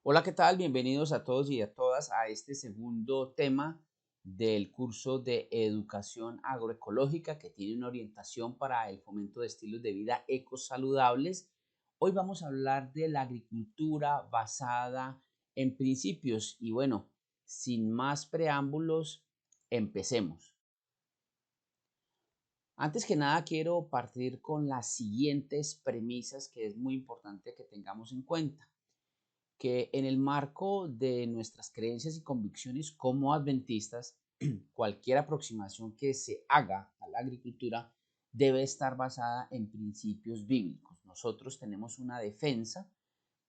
Hola, ¿qué tal? Bienvenidos a todos y a todas a este segundo tema del curso de educación agroecológica que tiene una orientación para el fomento de estilos de vida ecosaludables. Hoy vamos a hablar de la agricultura basada en principios y bueno, sin más preámbulos, empecemos. Antes que nada, quiero partir con las siguientes premisas que es muy importante que tengamos en cuenta. Que en el marco de nuestras creencias y convicciones como adventistas, cualquier aproximación que se haga a la agricultura debe estar basada en principios bíblicos. Nosotros tenemos una defensa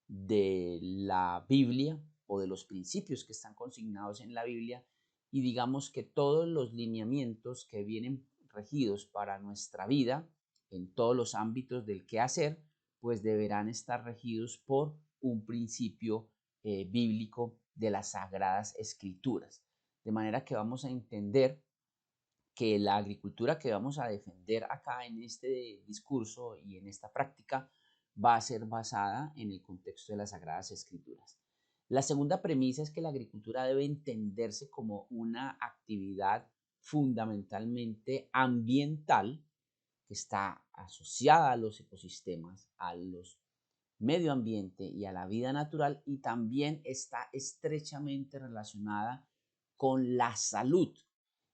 de la Biblia o de los principios que están consignados en la Biblia y digamos que todos los lineamientos que vienen regidos para nuestra vida en todos los ámbitos del quehacer, pues deberán estar regidos por un principio bíblico de las sagradas escrituras. De manera que vamos a entender que la agricultura que vamos a defender acá en este discurso y en esta práctica va a ser basada en el contexto de las Sagradas Escrituras. La segunda premisa es que la agricultura debe entenderse como una actividad fundamentalmente ambiental que está asociada a los ecosistemas, a los medio ambiente y a la vida natural y también está estrechamente relacionada con la salud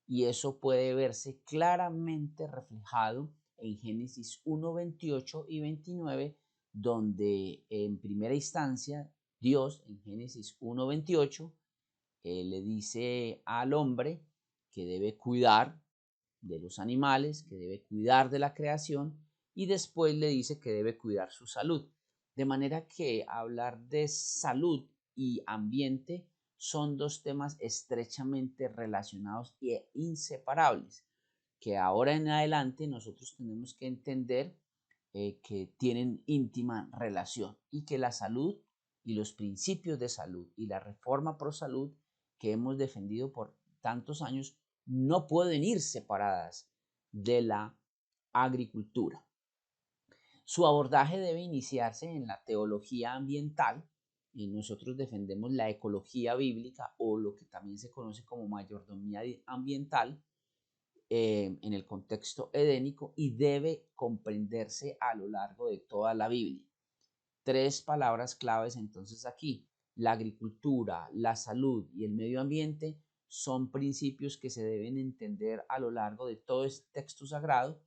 y eso puede verse claramente reflejado en Génesis 1, 28 y 29, donde en primera instancia Dios en Génesis 1, 28 le dice al hombre que debe cuidar de los animales, que debe cuidar de la creación y después le dice que debe cuidar su salud. De manera que hablar de salud y ambiente son dos temas estrechamente relacionados e inseparables, que ahora en adelante nosotros tenemos que entender que tienen íntima relación y que la salud y los principios de salud y la reforma pro salud que hemos defendido por tantos años no pueden ir separadas de la agricultura. Su abordaje debe iniciarse en la teología ambiental y nosotros defendemos la ecología bíblica o lo que también se conoce como mayordomía ambiental en el contexto edénico y debe comprenderse a lo largo de toda la Biblia. Tres palabras claves entonces aquí. La agricultura, la salud y el medio ambiente son principios que se deben entender a lo largo de todo este texto sagrado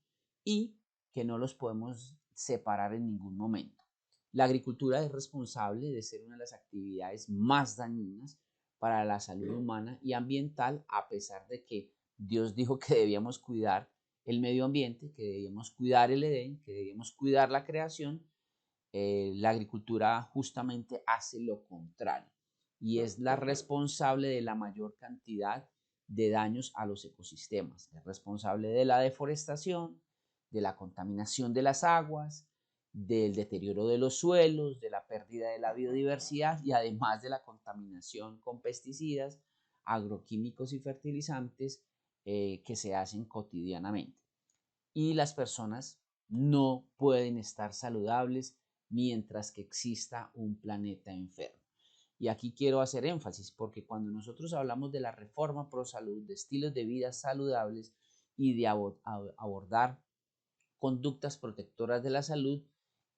y que no los podemos separar en ningún momento. La agricultura es responsable de ser una de las actividades más dañinas para la salud humana y ambiental, a pesar de que Dios dijo que debíamos cuidar el medio ambiente, que debíamos cuidar el Edén, que debíamos cuidar la creación. La agricultura justamente hace lo contrario y es la responsable de la mayor cantidad de daños a los ecosistemas. Es responsable de la deforestación, de la contaminación de las aguas, del deterioro de los suelos, de la pérdida de la biodiversidad y además de la contaminación con pesticidas, agroquímicos y fertilizantes que se hacen cotidianamente. Y las personas no pueden estar saludables mientras que exista un planeta enfermo. Y aquí quiero hacer énfasis porque cuando nosotros hablamos de la reforma pro salud, de estilos de vida saludables y de abordar conductas protectoras de la salud,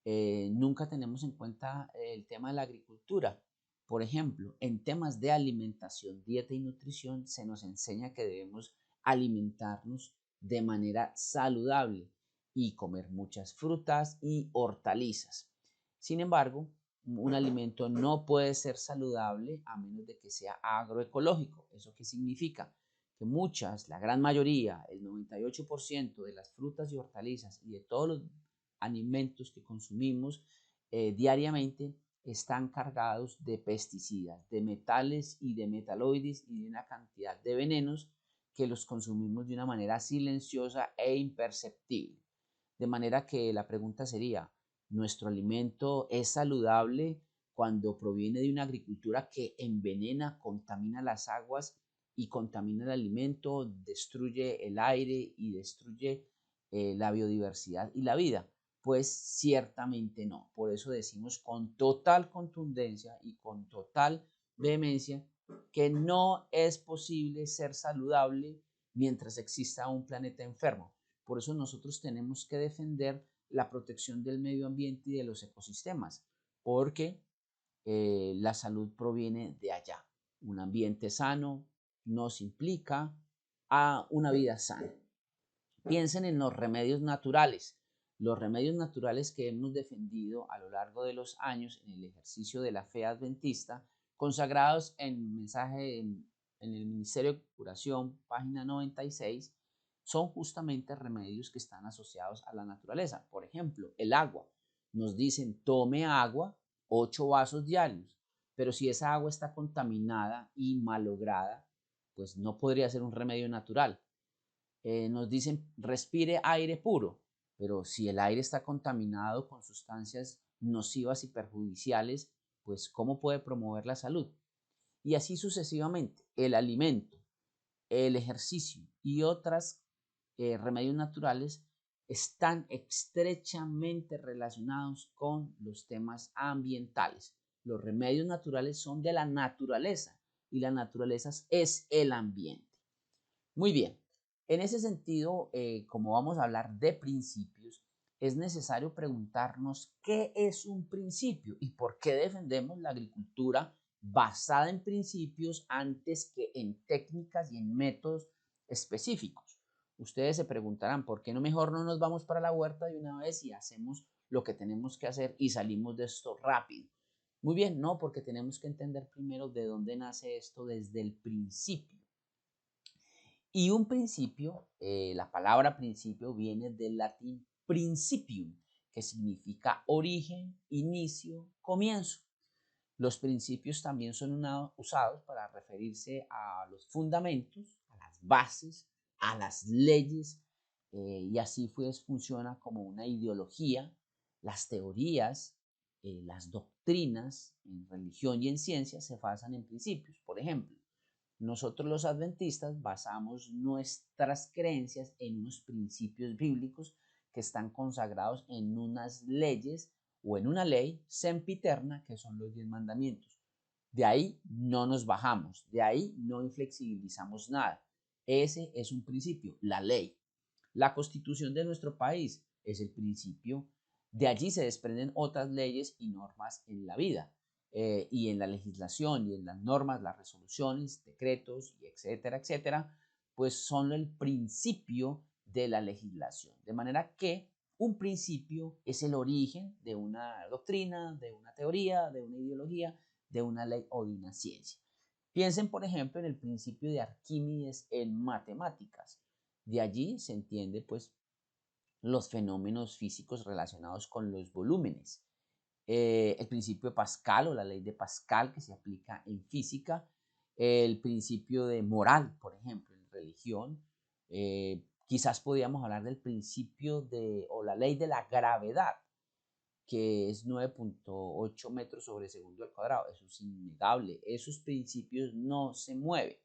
nunca tenemos en cuenta el tema de la agricultura. Por ejemplo, en temas de alimentación, dieta y nutrición se nos enseña que debemos alimentarnos de manera saludable y comer muchas frutas y hortalizas. Sin embargo, un alimento no puede ser saludable a menos de que sea agroecológico. ¿Eso qué significa? Que muchas, la gran mayoría, el 98% de las frutas y hortalizas y de todos los alimentos que consumimos diariamente están cargados de pesticidas, de metales y de metaloides y de una cantidad de venenos que los consumimos de una manera silenciosa e imperceptible. De manera que la pregunta sería, ¿nuestro alimento es saludable cuando proviene de una agricultura que envenena, contamina las aguas y contamina el alimento, destruye el aire y destruye la biodiversidad y la vida? Pues ciertamente no. Por eso decimos con total contundencia y con total vehemencia que no es posible ser saludable mientras exista un planeta enfermo. Por eso nosotros tenemos que defender la protección del medio ambiente y de los ecosistemas, porque la salud proviene de allá. Un ambiente sano nos implica a una vida sana. Piensen en los remedios naturales. Los remedios naturales que hemos defendido a lo largo de los años en el ejercicio de la fe adventista, consagrados en mensaje en el Ministerio de Curación, página 96, son justamente remedios que están asociados a la naturaleza. Por ejemplo, el agua. Nos dicen, tome agua 8 vasos diarios, pero si esa agua está contaminada y malograda, pues no podría ser un remedio natural. Nos dicen respire aire puro, pero si el aire está contaminado con sustancias nocivas y perjudiciales, pues ¿cómo puede promover la salud? Y así sucesivamente, el alimento, el ejercicio y otros remedios naturales están estrechamente relacionados con los temas ambientales. Los remedios naturales son de la naturaleza y la naturaleza es el ambiente. Muy bien, en ese sentido, como vamos a hablar de principios, es necesario preguntarnos qué es un principio y por qué defendemos la agricultura basada en principios antes que en técnicas y en métodos específicos. Ustedes se preguntarán, ¿por qué no mejor no nos vamos para la huerta de una vez y hacemos lo que tenemos que hacer y salimos de esto rápido? Muy bien, no, porque tenemos que entender primero de dónde nace esto desde el principio. Y un principio, la palabra principio viene del latín principium, que significa origen, inicio, comienzo. Los principios también son usados para referirse a los fundamentos, a las bases, a las leyes, y así pues funciona como una ideología. Las teorías, las doctrinas en religión y en ciencia se basan en principios. Por ejemplo, nosotros los adventistas basamos nuestras creencias en unos principios bíblicos que están consagrados en unas leyes o en una ley sempiterna que son los 10 mandamientos. De ahí no nos bajamos, de ahí no inflexibilizamos nada. Ese es un principio, la ley. La constitución de nuestro país es el principio. De allí se desprenden otras leyes y normas en la vida y en la legislación y en las normas, las resoluciones, decretos, y etcétera, etcétera, pues son el principio de la legislación. De manera que un principio es el origen de una doctrina, de una teoría, de una ideología, de una ley o de una ciencia. Piensen, por ejemplo, en el principio de Arquímedes en matemáticas. De allí se entiende, pues, los fenómenos físicos relacionados con los volúmenes. El principio de Pascal o la ley de Pascal que se aplica en física, el principio de moral, por ejemplo, en religión. Quizás podríamos hablar del principio de, o la ley de la gravedad, que es 9.8 metros sobre segundo al cuadrado. Eso es innegable. Esos principios no se mueven.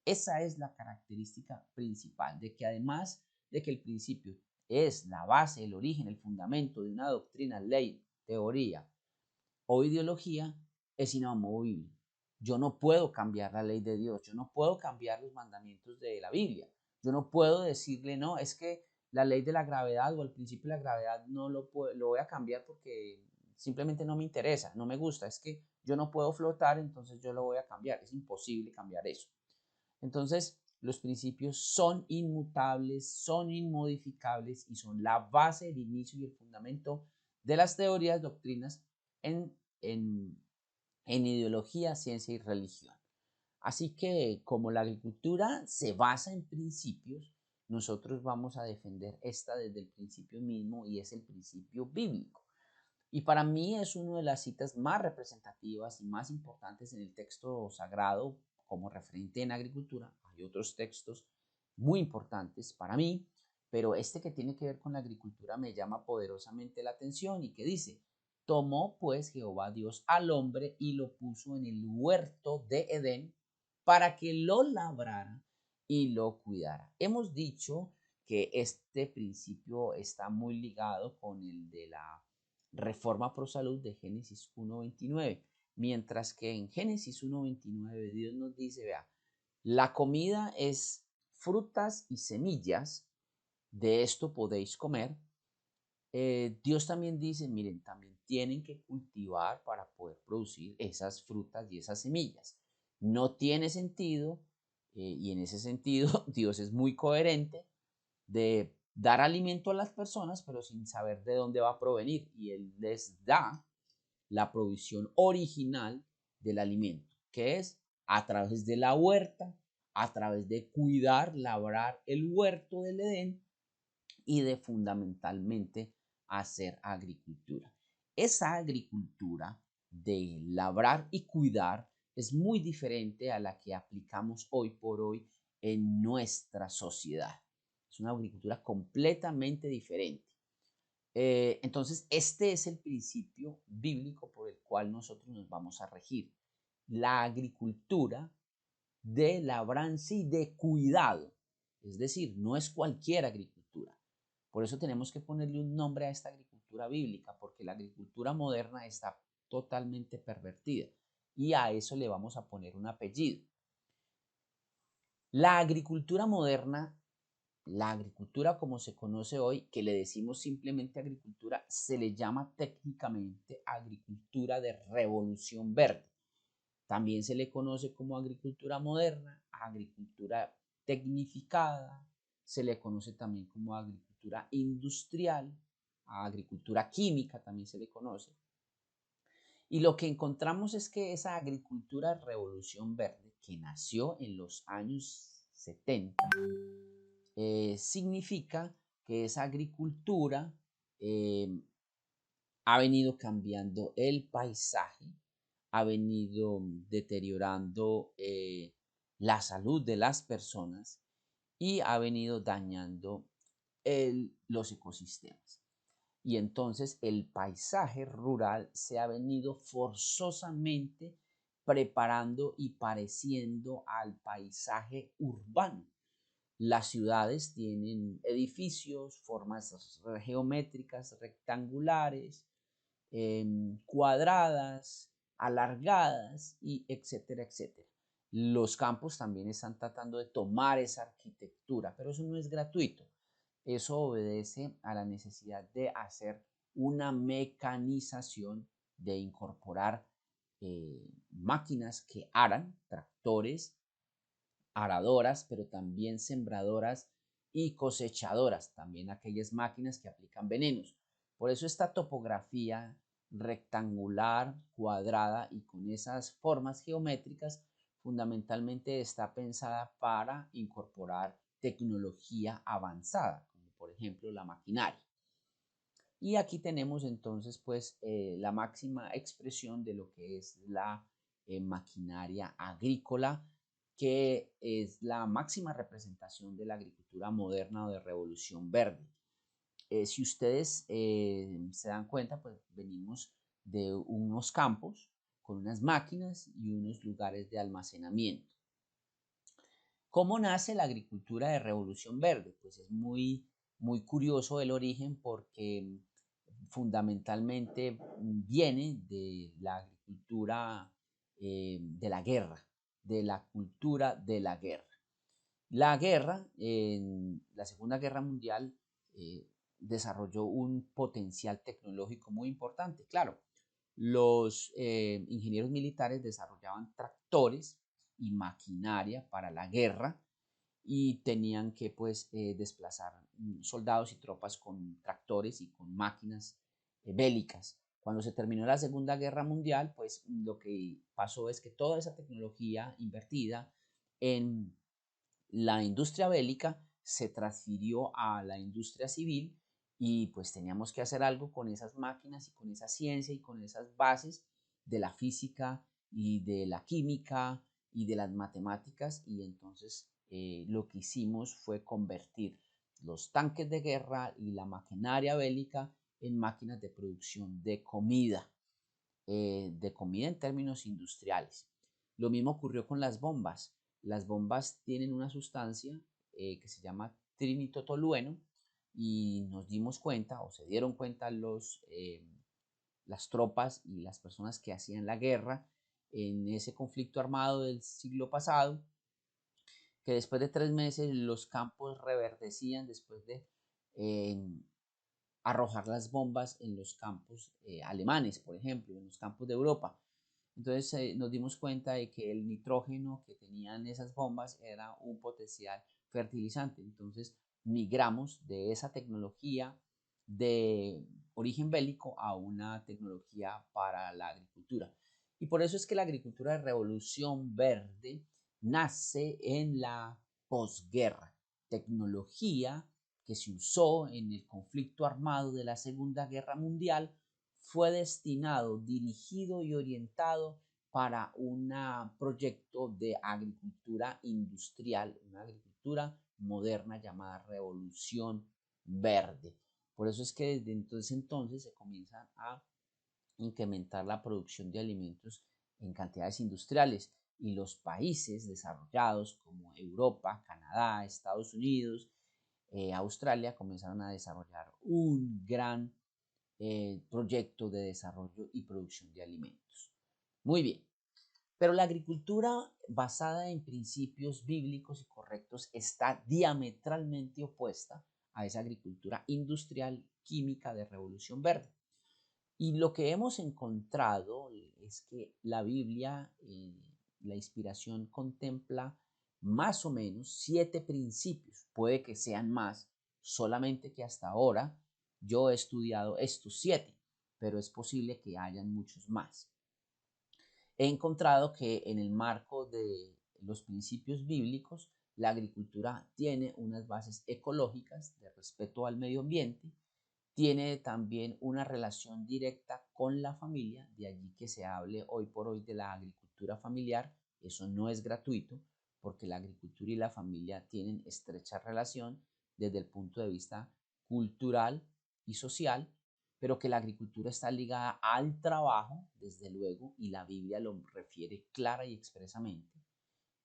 Esa es la característica principal, de que además de que el principio es la base, el origen, el fundamento de una doctrina, ley, teoría o ideología, es inamovible. Yo no puedo cambiar la ley de Dios, yo no puedo cambiar los mandamientos de la Biblia, yo no puedo decirle, no, es que la ley de la gravedad o el principio de la gravedad no lo voy a cambiar porque simplemente no me interesa, no me gusta, es que yo no puedo flotar, entonces yo lo voy a cambiar, es imposible cambiar eso. Entonces, los principios son inmutables, son inmodificables y son la base, el inicio y el fundamento de las teorías, doctrinas en, en, en ideología, ciencia y religión. Así que como la agricultura se basa en principios, nosotros vamos a defender esta desde el principio mismo y es el principio bíblico. Y para mí es una de las citas más representativas y más importantes en el texto sagrado como referente en agricultura. Hay otros textos muy importantes para mí, pero este que tiene que ver con la agricultura me llama poderosamente la atención y que dice, tomó pues Jehová Dios al hombre y lo puso en el huerto de Edén para que lo labrara y lo cuidara. Hemos dicho que este principio está muy ligado con el de la reforma pro salud de Génesis 1:29, mientras que en Génesis 1:29 Dios nos dice, vea, la comida es frutas y semillas, de esto podéis comer. Dios también dice, miren, también tienen que cultivar para poder producir esas frutas y esas semillas. No tiene sentido, y en ese sentido Dios es muy coherente, de dar alimento a las personas, pero sin saber de dónde va a provenir. Y Él les da la provisión original del alimento, que es a través de la huerta, a través de cuidar, labrar el huerto del Edén y de fundamentalmente hacer agricultura. Esa agricultura de labrar y cuidar es muy diferente a la que aplicamos hoy por hoy en nuestra sociedad. Es una agricultura completamente diferente. Entonces, este es el principio bíblico por el cual nosotros nos vamos a regir. La agricultura de labranza y de cuidado. Es decir, no es cualquier agricultura. Por eso tenemos que ponerle un nombre a esta agricultura bíblica, porque la agricultura moderna está totalmente pervertida y a eso le vamos a poner un apellido. La agricultura moderna, la agricultura como se conoce hoy, que le decimos simplemente agricultura, se le llama técnicamente agricultura de revolución verde. También se le conoce como agricultura moderna, agricultura tecnificada, se le conoce también como agricultura industrial, agricultura química también se le conoce. Y lo que encontramos es que esa agricultura revolución verde, que nació en los años 70, significa que esa agricultura eh, ha venido cambiando el paisaje, ha venido deteriorando la salud de las personas y ha venido dañando los ecosistemas. Y entonces el paisaje rural se ha venido forzosamente preparando y pareciendo al paisaje urbano. Las ciudades tienen edificios, formas geométricas rectangulares, cuadradas, alargadas y etcétera, etcétera. Los campos también están tratando de tomar esa arquitectura, pero eso no es gratuito. Eso obedece a la necesidad de hacer una mecanización, de incorporar máquinas que aran, tractores, aradoras, pero también sembradoras y cosechadoras, también aquellas máquinas que aplican venenos. Por eso esta topografía rectangular, cuadrada y con esas formas geométricas fundamentalmente está pensada para incorporar tecnología avanzada, como por ejemplo la maquinaria. Y aquí tenemos entonces pues la máxima expresión de lo que es la maquinaria agrícola, que es la máxima representación de la agricultura moderna o de revolución verde. Si ustedes se dan cuenta, pues venimos de unos campos con unas máquinas y unos lugares de almacenamiento. ¿Cómo nace la agricultura de revolución verde? Pues es muy curioso el origen porque fundamentalmente viene de la agricultura de la guerra, de la cultura de la guerra. La guerra, en la Segunda Guerra Mundial, desarrolló un potencial tecnológico muy importante. Claro, los ingenieros militares desarrollaban tractores y maquinaria para la guerra y tenían que pues desplazar soldados y tropas con tractores y con máquinas bélicas. Cuando se terminó la Segunda Guerra Mundial, pues lo que pasó es que toda esa tecnología invertida en la industria bélica se transfirió a la industria civil y pues teníamos que hacer algo con esas máquinas y con esa ciencia y con esas bases de la física y de la química y de las matemáticas y entonces lo que hicimos fue convertir los tanques de guerra y la maquinaria bélica en máquinas de producción de comida en términos industriales. Lo mismo ocurrió con las bombas. Las bombas tienen una sustancia que se llama Trinito Tolueno y nos dimos cuenta, o se dieron cuenta las tropas y las personas que hacían la guerra en ese conflicto armado del siglo pasado, que después de 3 meses los campos reverdecían después de eh, arrojar las bombas en los campos alemanes, por ejemplo, en los campos de Europa. Entonces nos dimos cuenta de que el nitrógeno que tenían esas bombas era un potencial fertilizante. Entonces migramos de esa tecnología de origen bélico a una tecnología para la agricultura. Y por eso es que la agricultura de revolución verde nace en la posguerra. Tecnología que se usó en el conflicto armado de la Segunda Guerra Mundial fue destinado, dirigido y orientado para un proyecto de agricultura industrial, una agricultura moderna llamada Revolución Verde. Por eso es que desde entonces se comienza a incrementar la producción de alimentos en cantidades industriales y los países desarrollados como Europa, Canadá, Estados Unidos, Australia comenzaron a desarrollar un gran proyecto de desarrollo y producción de alimentos. Muy bien, pero la agricultura basada en principios bíblicos y correctos está diametralmente opuesta a esa agricultura industrial química de revolución verde. Y lo que hemos encontrado es que la Biblia, la inspiración contempla más o menos 7 principios, puede que sean más, solamente que hasta ahora yo he estudiado estos 7, pero es posible que hayan muchos más. He encontrado que en el marco de los principios bíblicos, la agricultura tiene unas bases ecológicas de respeto al medio ambiente, tiene también una relación directa con la familia, de allí que se hable hoy por hoy de la agricultura familiar. Eso no es gratuito, porque la agricultura y la familia tienen estrecha relación desde el punto de vista cultural y social, pero que la agricultura está ligada al trabajo, desde luego, y la Biblia lo refiere clara y expresamente,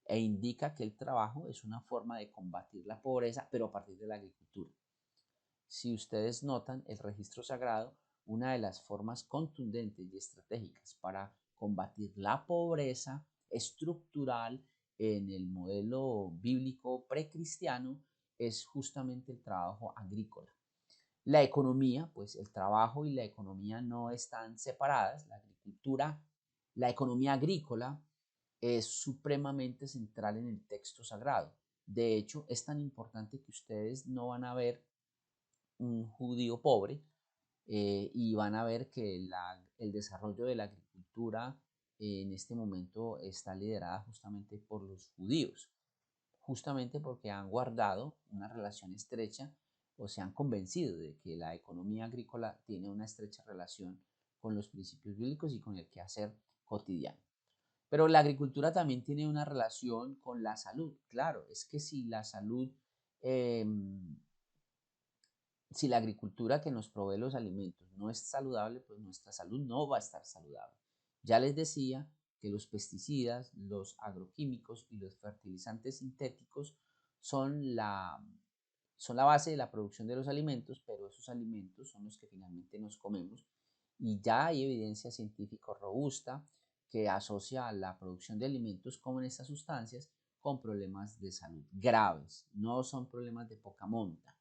e indica que el trabajo es una forma de combatir la pobreza, pero a partir de la agricultura. Si ustedes notan, el registro sagrado, una de las formas contundentes y estratégicas para combatir la pobreza estructural en el modelo bíblico precristiano es justamente el trabajo agrícola. La economía, pues el trabajo y la economía no están separadas. La agricultura, la economía agrícola es supremamente central en el texto sagrado. De hecho, es tan importante que ustedes no van a ver un judío pobre y van a ver que el desarrollo de la agricultura en este momento está liderada justamente por los judíos, justamente porque han guardado una relación estrecha o se han convencido de que la economía agrícola tiene una estrecha relación con los principios bíblicos y con el quehacer cotidiano. Pero la agricultura también tiene una relación con la salud. Claro, es que si la salud eh, si la agricultura que nos provee los alimentos no es saludable, pues nuestra salud no va a estar saludable. Ya les decía que los pesticidas, los agroquímicos y los fertilizantes sintéticos son son la base de la producción de los alimentos, pero esos alimentos son los que finalmente nos comemos. Y ya hay evidencia científica robusta que asocia la producción de alimentos con estas sustancias con problemas de salud graves. No son problemas de poca monta.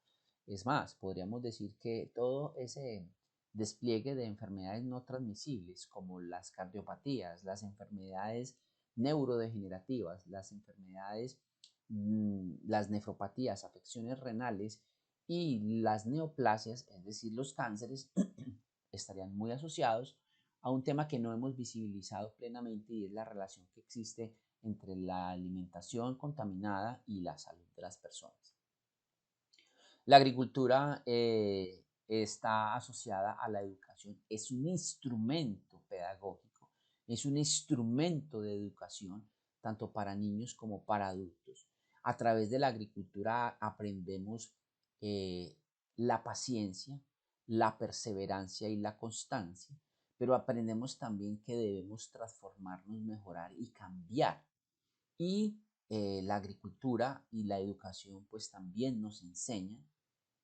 Es más, podríamos decir que todo ese despliegue de enfermedades no transmisibles como las cardiopatías, las enfermedades neurodegenerativas, las enfermedades, las nefropatías, afecciones renales y las neoplasias, es decir, los cánceres, estarían muy asociados a un tema que no hemos visibilizado plenamente y es la relación que existe entre la alimentación contaminada y la salud de las personas. La agricultura está asociada a la educación, es un instrumento pedagógico, es un instrumento de educación tanto para niños como para adultos. A través de la agricultura aprendemos la paciencia, la perseverancia y la constancia, pero aprendemos también que debemos transformarnos, mejorar y cambiar. Y La agricultura y la educación pues también nos enseñan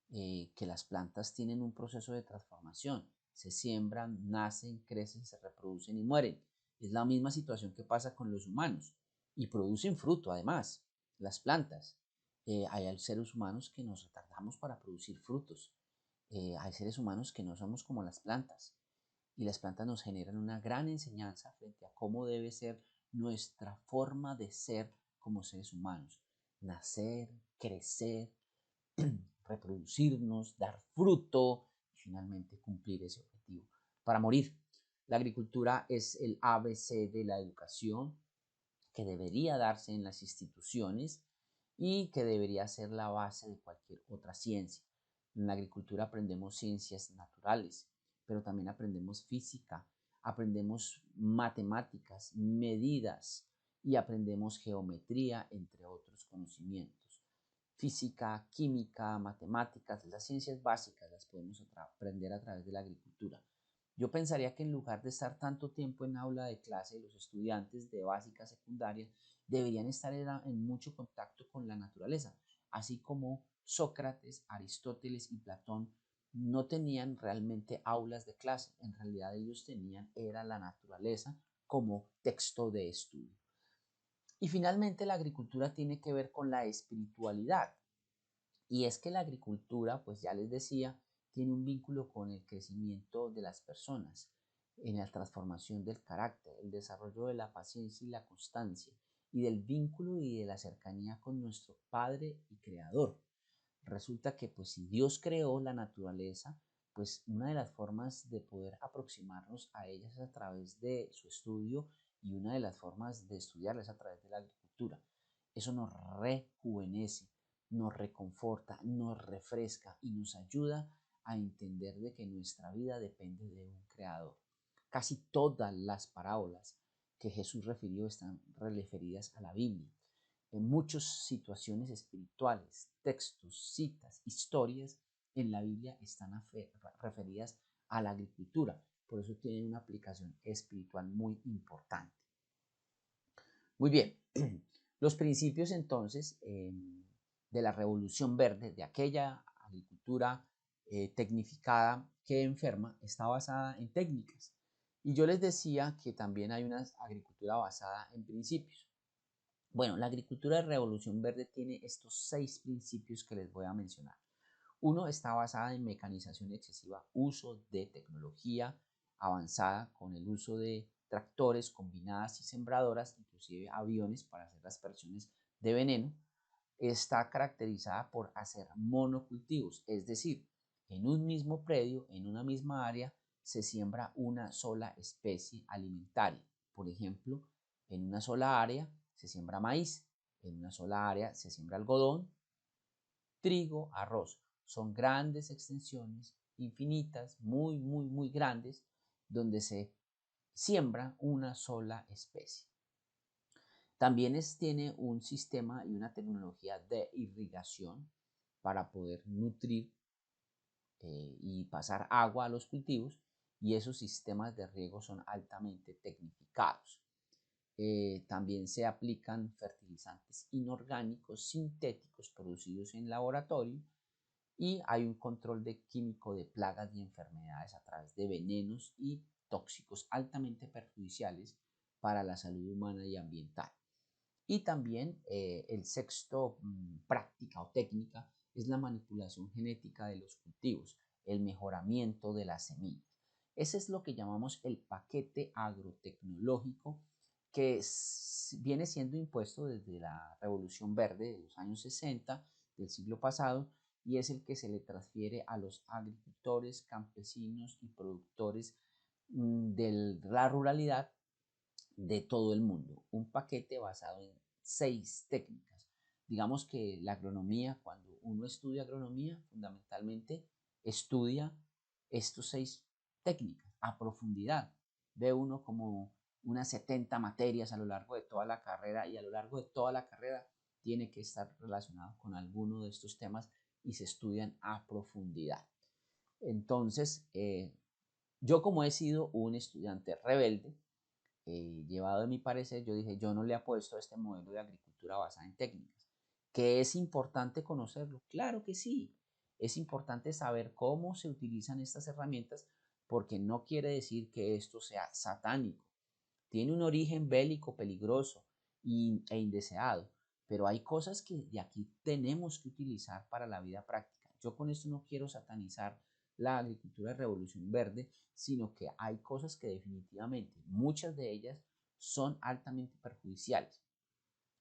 que las plantas tienen un proceso de transformación. Se siembran, nacen, crecen, se reproducen y mueren. Es la misma situación que pasa con los humanos y producen fruto además, las plantas. Hay seres humanos que nos retardamos para producir frutos. Hay seres humanos que no somos como las plantas y las plantas nos generan una gran enseñanza frente a cómo debe ser nuestra forma de ser como seres humanos. Nacer, crecer, reproducirnos, dar fruto y finalmente cumplir ese objetivo para morir. La agricultura es el ABC de la educación que debería darse en las instituciones y que debería ser la base de cualquier otra ciencia. En la agricultura aprendemos ciencias naturales, pero también aprendemos física, aprendemos matemáticas, medidas y aprendemos geometría, entre otros conocimientos. Física, química, matemáticas, las ciencias básicas las podemos aprender a través de la agricultura. Yo pensaría que en lugar de estar tanto tiempo en aula de clase, los estudiantes de básica, secundaria, deberían estar en mucho contacto con la naturaleza, así como Sócrates, Aristóteles y Platón no tenían realmente aulas de clase, en realidad ellos tenían era la naturaleza como texto de estudio. Y finalmente la agricultura tiene que ver con la espiritualidad. Y es que la agricultura, pues ya les decía, tiene un vínculo con el crecimiento de las personas, en la transformación del carácter, el desarrollo de la paciencia y la constancia, y del vínculo y de la cercanía con nuestro Padre y Creador. Resulta que pues si Dios creó la naturaleza, pues una de las formas de poder aproximarnos a ella es a través de su estudio y una de las formas de estudiarla es a través de la agricultura. Eso nos rejuvenece, nos reconforta, nos refresca y nos ayuda a entender de que nuestra vida depende de un creador. Casi todas las parábolas que Jesús refirió están referidas a la Biblia. En muchas situaciones espirituales, textos, citas, historias en la Biblia están referidas a la agricultura. Por eso tienen una aplicación espiritual muy importante. Muy bien, los principios entonces de la revolución verde, de aquella agricultura tecnificada que enferma, está basada en técnicas. Y yo les decía que también hay una agricultura basada en principios. Bueno, la agricultura de revolución verde tiene estos 6 principios que les voy a mencionar. Uno, está basada en mecanización excesiva, uso de tecnología avanzada con el uso de tractores, combinadas y sembradoras, inclusive aviones para hacer aspersiones de veneno. Está caracterizada por hacer monocultivos, es decir, en un mismo predio, en una misma área, se siembra una sola especie alimentaria. Por ejemplo, en una sola área se siembra maíz, en una sola área se siembra algodón, trigo, arroz. Son grandes extensiones, infinitas, muy grandes, donde se siembra una sola especie. También tiene un sistema y una tecnología de irrigación para poder nutrir y pasar agua a los cultivos, y esos sistemas de riego son altamente tecnificados. También se aplican fertilizantes inorgánicos sintéticos producidos en laboratorio y hay un control químico de plagas y enfermedades a través de venenos y tóxicos altamente perjudiciales para la salud humana y ambiental. Y también el sexto práctica o técnica es la manipulación genética de los cultivos, el mejoramiento de las semillas. Ese es lo que llamamos el paquete agrotecnológico que viene siendo impuesto desde la Revolución Verde de los años 60 del siglo pasado y es el que se le transfiere a los agricultores, campesinos y productores de la ruralidad de todo el mundo. Un paquete basado en 6 técnicas. Digamos que la agronomía, cuando uno estudia agronomía, fundamentalmente estudia estos 6 técnicas a profundidad. Ve uno como unas 70 materias a lo largo de toda la carrera y a lo largo de toda la carrera tiene que estar relacionado con alguno de estos temas y se estudian a profundidad. Entonces, yo como he sido un estudiante rebelde, llevado de mi parecer, yo dije, yo no le apuesto a este modelo de agricultura basada en técnicas. ¿Que es importante conocerlo? Claro que sí. Es importante saber cómo se utilizan estas herramientas porque no quiere decir que esto sea satánico. Tiene un origen bélico, peligroso e indeseado, pero hay cosas que de aquí tenemos que utilizar para la vida práctica. Yo con esto no quiero satanizar la agricultura de revolución verde, sino que hay cosas que definitivamente, muchas de ellas, son altamente perjudiciales.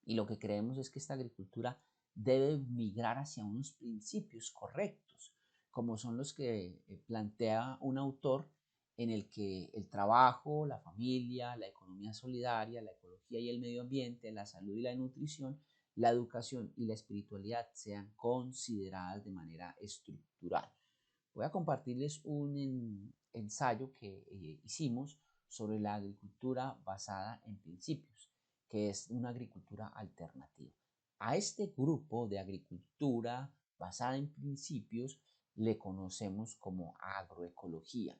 Y lo que creemos es que esta agricultura debe migrar hacia unos principios correctos, como son los que plantea un autor en el que el trabajo, la familia, la economía solidaria, la ecología y el medio ambiente, la salud y la nutrición, la educación y la espiritualidad sean consideradas de manera estructural. Voy a compartirles un ensayo que hicimos sobre la agricultura basada en principios, que es una agricultura alternativa. A este grupo de agricultura basada en principios le conocemos como agroecología.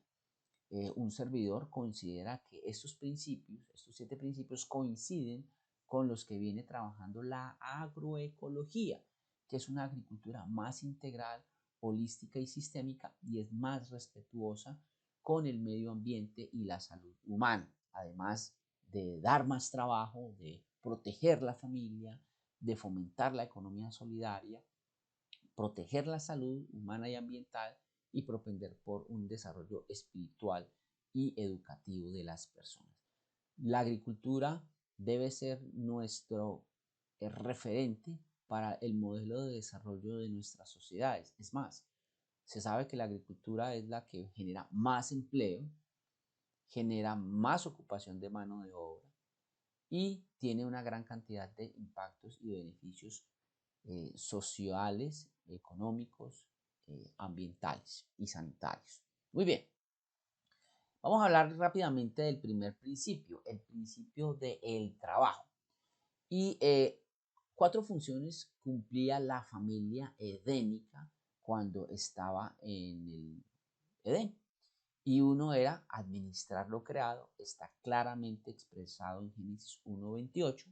Un servidor considera que estos principios, estos 7 principios, coinciden con los que viene trabajando la agroecología, que es una agricultura más integral, holística y sistémica y es más respetuosa con el medio ambiente y la salud humana, además de dar más trabajo, de proteger la familia, de fomentar la economía solidaria, proteger la salud humana y ambiental y propender por un desarrollo espiritual y educativo de las personas. La agricultura debe ser nuestro referente para el modelo de desarrollo de nuestras sociedades. Es más, se sabe que la agricultura es la que genera más empleo, genera más ocupación de mano de obra y tiene una gran cantidad de impactos y beneficios sociales, económicos, ambientales y sanitarios. Muy bien, vamos a hablar rápidamente del primer principio, el principio del trabajo. Y 4 funciones cumplía la familia edénica cuando estaba en el Edén. Y uno era administrar lo creado, está claramente expresado en Génesis 1:28.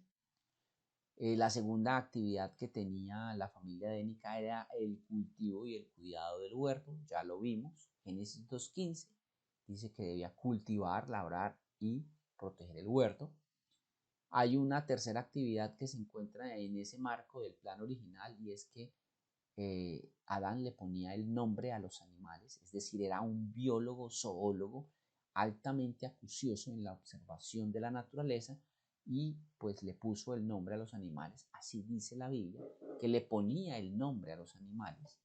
La segunda actividad que tenía la familia edénica era el cultivo y el cuidado del huerto, ya lo vimos, Génesis 2:15, dice que debía cultivar, labrar y proteger el huerto. Hay una tercera actividad que se encuentra en ese marco del plan original y es que Adán le ponía el nombre a los animales, es decir, era un biólogo, zoólogo, altamente acucioso en la observación de la naturaleza y pues le puso el nombre a los animales, así dice la Biblia, que le ponía el nombre a los animales.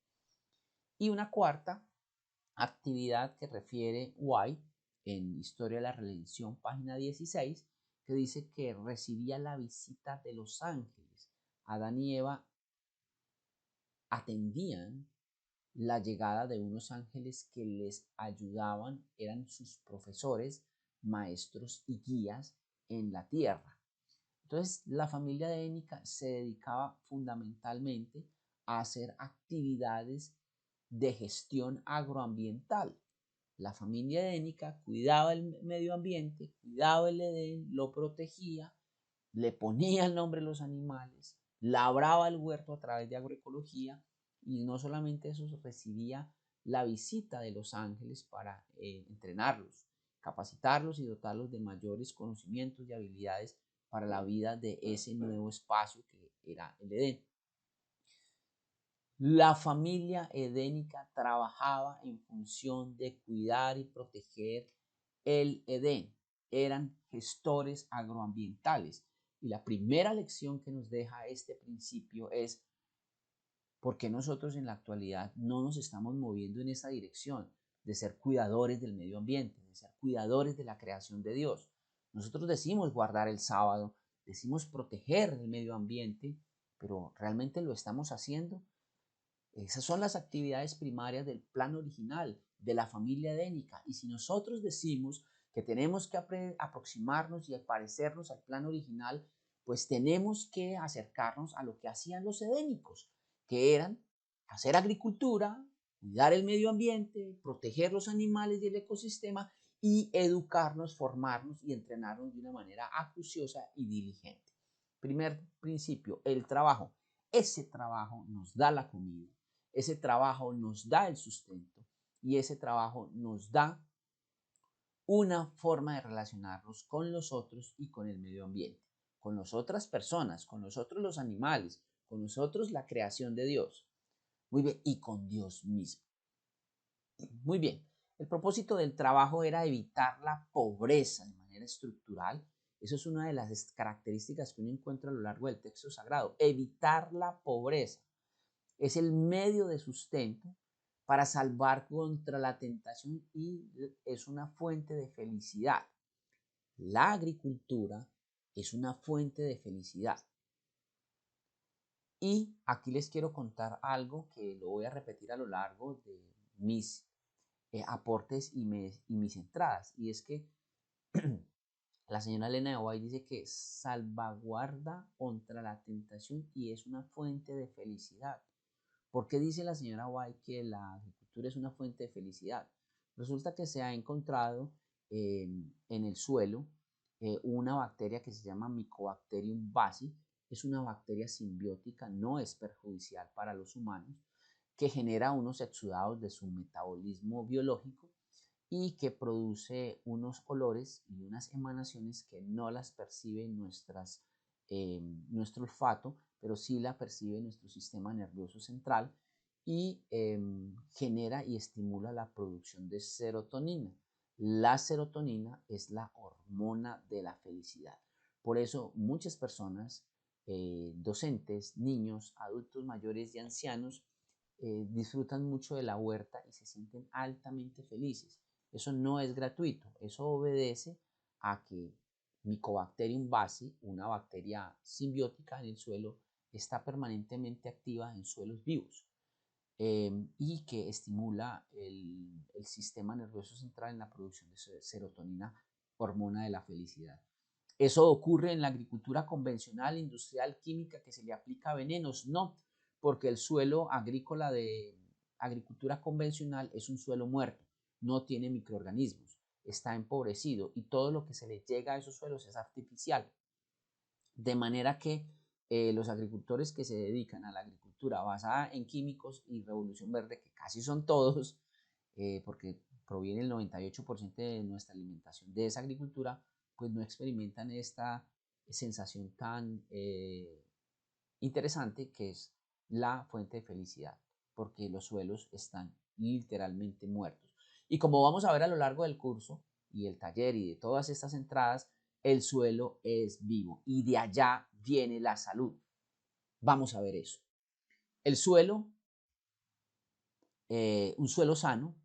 Y una cuarta actividad que refiere White en Historia de la Religión, página 16, que dice que recibía la visita de los ángeles. Adán y Eva atendían la llegada de unos ángeles que les ayudaban, eran sus profesores, maestros y guías en la tierra. Entonces, la familia edénica se dedicaba fundamentalmente a hacer actividades de gestión agroambiental. La familia edénica cuidaba el medio ambiente, cuidaba el Edén, lo protegía, le ponía el nombre a los animales, labraba el huerto a través de agroecología y no solamente eso, recibía la visita de los ángeles para entrenarlos, capacitarlos y dotarlos de mayores conocimientos y habilidades para la vida de ese nuevo espacio que era el Edén. La familia edénica trabajaba en función de cuidar y proteger el Edén. Eran gestores agroambientales. Y la primera lección que nos deja este principio es por qué nosotros en la actualidad no nos estamos moviendo en esa dirección de ser cuidadores del medio ambiente, de ser cuidadores de la creación de Dios. Nosotros decimos guardar el sábado, decimos proteger el medio ambiente, pero ¿realmente lo estamos haciendo? Esas son las actividades primarias del plan original de la familia edénica. Y si nosotros decimos que tenemos que aproximarnos y parecernos al plan original, pues tenemos que acercarnos a lo que hacían los edénicos, que eran hacer agricultura, cuidar el medio ambiente, proteger los animales y el ecosistema y educarnos, formarnos y entrenarnos de una manera acuciosa y diligente. Primer principio, el trabajo. Ese trabajo nos da la comida, ese trabajo nos da el sustento y ese trabajo nos da una forma de relacionarnos con los otros y con el medio ambiente, con las otras personas, con nosotros los animales, con nosotros la creación de Dios. Muy bien, y con Dios mismo. Muy bien, el propósito del trabajo era evitar la pobreza de manera estructural. Eso es una de las características que uno encuentra a lo largo del texto sagrado. Evitar la pobreza es el medio de sustento para salvar contra la tentación y es una fuente de felicidad. La agricultura es una fuente de felicidad. Y aquí les quiero contar algo que lo voy a repetir a lo largo de mis aportes y mis entradas. Y es que la señora Elena de White dice que salvaguarda contra la tentación y es una fuente de felicidad. ¿Por qué dice la señora White que la agricultura es una fuente de felicidad? Resulta que se ha encontrado en el suelo una bacteria que se llama Mycobacterium basi. Es una bacteria simbiótica, no es perjudicial para los humanos, que genera unos exudados de su metabolismo biológico y que produce unos olores y unas emanaciones que no las percibe nuestro olfato, pero sí la percibe nuestro sistema nervioso central y genera y estimula la producción de serotonina. La serotonina es la hormona de la felicidad. Por eso muchas personas, docentes, niños, adultos mayores y ancianos, disfrutan mucho de la huerta y se sienten altamente felices. Eso no es gratuito, eso obedece a que Mycobacterium basi, una bacteria simbiótica en el suelo, está permanentemente activa en suelos vivos y que estimula el sistema nervioso central en la producción de serotonina, hormona de la felicidad. Eso ocurre en la agricultura convencional, industrial, química, que se le aplica venenos. No, porque el suelo agrícola de agricultura convencional es un suelo muerto, no tiene microorganismos, está empobrecido y todo lo que se le llega a esos suelos es artificial. De manera que los agricultores que se dedican a la agricultura basada en químicos y revolución verde, que casi son todos, porque proviene el 98% de nuestra alimentación de esa agricultura, pues no experimentan esta sensación tan interesante que es la fuente de felicidad, porque los suelos están literalmente muertos. Y como vamos a ver a lo largo del curso y el taller y de todas estas entradas, el suelo es vivo y de allá viene la salud. Vamos a ver eso. El suelo, un suelo sano,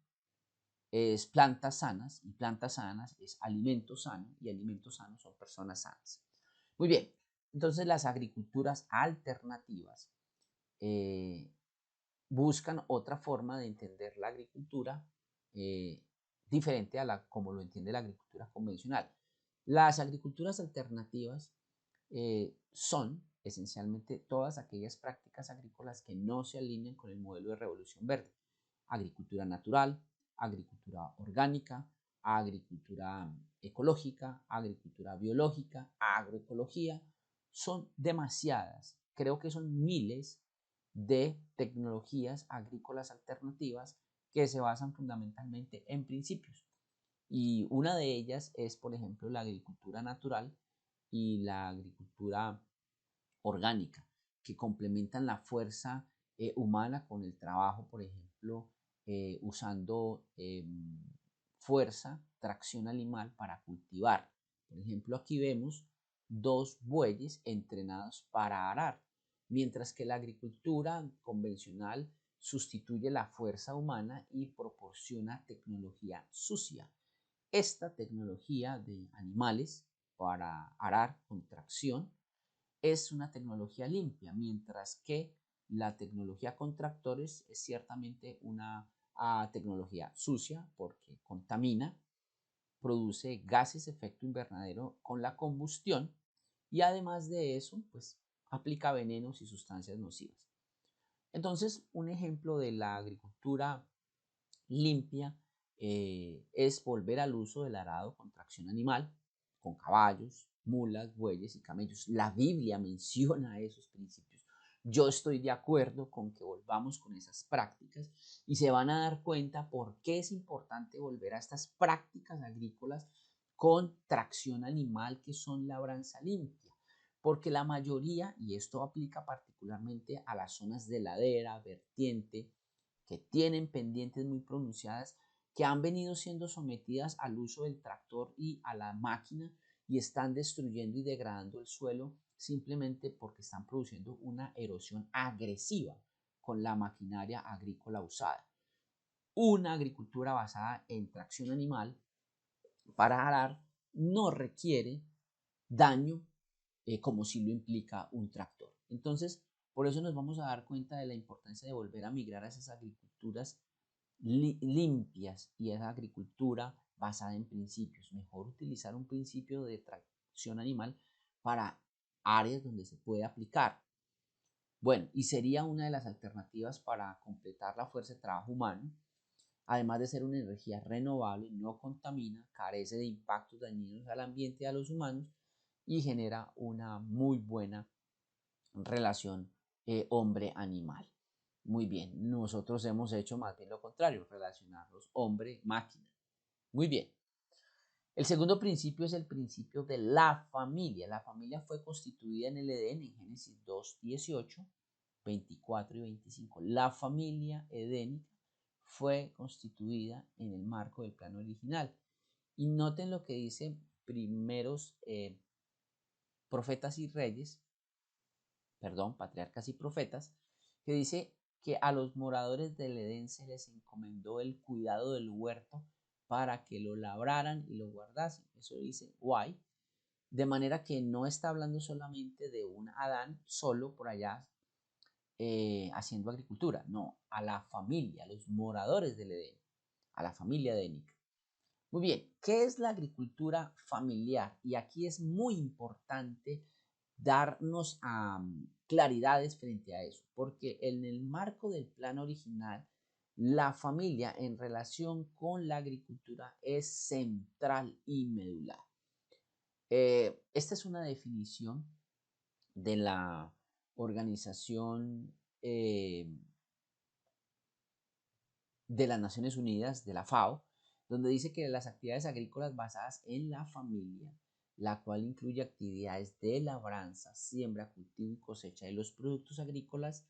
es plantas sanas y plantas sanas es alimento sano y alimentos sanos son personas sanas. Muy bien, entonces las agriculturas alternativas eh, buscan otra forma de entender la agricultura eh, diferente a la como lo entiende la agricultura convencional. Las agriculturas alternativas son esencialmente todas aquellas prácticas agrícolas que no se alinean con el modelo de revolución verde. Agricultura natural, agricultura orgánica, agricultura ecológica, agricultura biológica, agroecología. Son demasiadas, creo que son miles de tecnologías agrícolas alternativas que se basan fundamentalmente en principios. Y una de ellas es, por ejemplo, la agricultura natural y la agricultura orgánica, que complementan la fuerza humana con el trabajo, por ejemplo, usando fuerza, tracción animal para cultivar. Por ejemplo, aquí vemos dos bueyes entrenados para arar, mientras que la agricultura convencional sustituye la fuerza humana y proporciona tecnología sucia. Esta tecnología de animales para arar con tracción es una tecnología limpia, mientras que la tecnología con tractores es ciertamente una tecnología sucia porque contamina, produce gases de efecto invernadero con la combustión y además de eso, pues aplica venenos y sustancias nocivas. Entonces, un ejemplo de la agricultura limpia es volver al uso del arado con tracción animal, con caballos, mulas, bueyes y camellos. La Biblia menciona esos principios. Yo estoy de acuerdo con que volvamos con esas prácticas y se van a dar cuenta por qué es importante volver a estas prácticas agrícolas con tracción animal, que son labranza limpia. Porque la mayoría, y esto aplica particularmente a las zonas de ladera, vertiente, que tienen pendientes muy pronunciadas, que han venido siendo sometidas al uso del tractor y a la máquina y están destruyendo y degradando el suelo simplemente porque están produciendo una erosión agresiva con la maquinaria agrícola usada. Una agricultura basada en tracción animal para arar no requiere daño como si lo implica un tractor. Entonces, por eso nos vamos a dar cuenta de la importancia de volver a migrar a esas agriculturas limpias y esa agricultura basada en principios. Mejor utilizar un principio de tracción animal para áreas donde se puede aplicar. Bueno, y sería una de las alternativas para completar la fuerza de trabajo humano. Además de ser una energía renovable, no contamina, carece de impactos dañinos al ambiente y a los humanos y genera una muy buena relación hombre-animal. Muy bien, nosotros hemos hecho más bien lo contrario, relacionarlos hombre-máquina. Muy bien. El segundo principio es el principio de la familia. La familia fue constituida en el Edén en Génesis 2, 18, 24 y 25. La familia edénica fue constituida en el marco del plano original. Y noten lo que dice primeros profetas y reyes, perdón, patriarcas y profetas, que dice que a los moradores del Edén se les encomendó el cuidado del huerto para que lo labraran y lo guardasen. Eso dice Guay. De manera que no está hablando solamente de un Adán solo por allá haciendo agricultura, no, a la familia, a los moradores del Edén, a la familia edénica. Muy bien, ¿qué es la agricultura familiar? Y aquí es muy importante darnos claridades frente a eso, porque en el marco del plan original, la familia en relación con la agricultura es central y medular. Esta es una definición de la Organización de las Naciones Unidas, de la FAO, donde dice que las actividades agrícolas basadas en la familia, la cual incluye actividades de labranza, siembra, cultivo y cosecha de los productos agrícolas,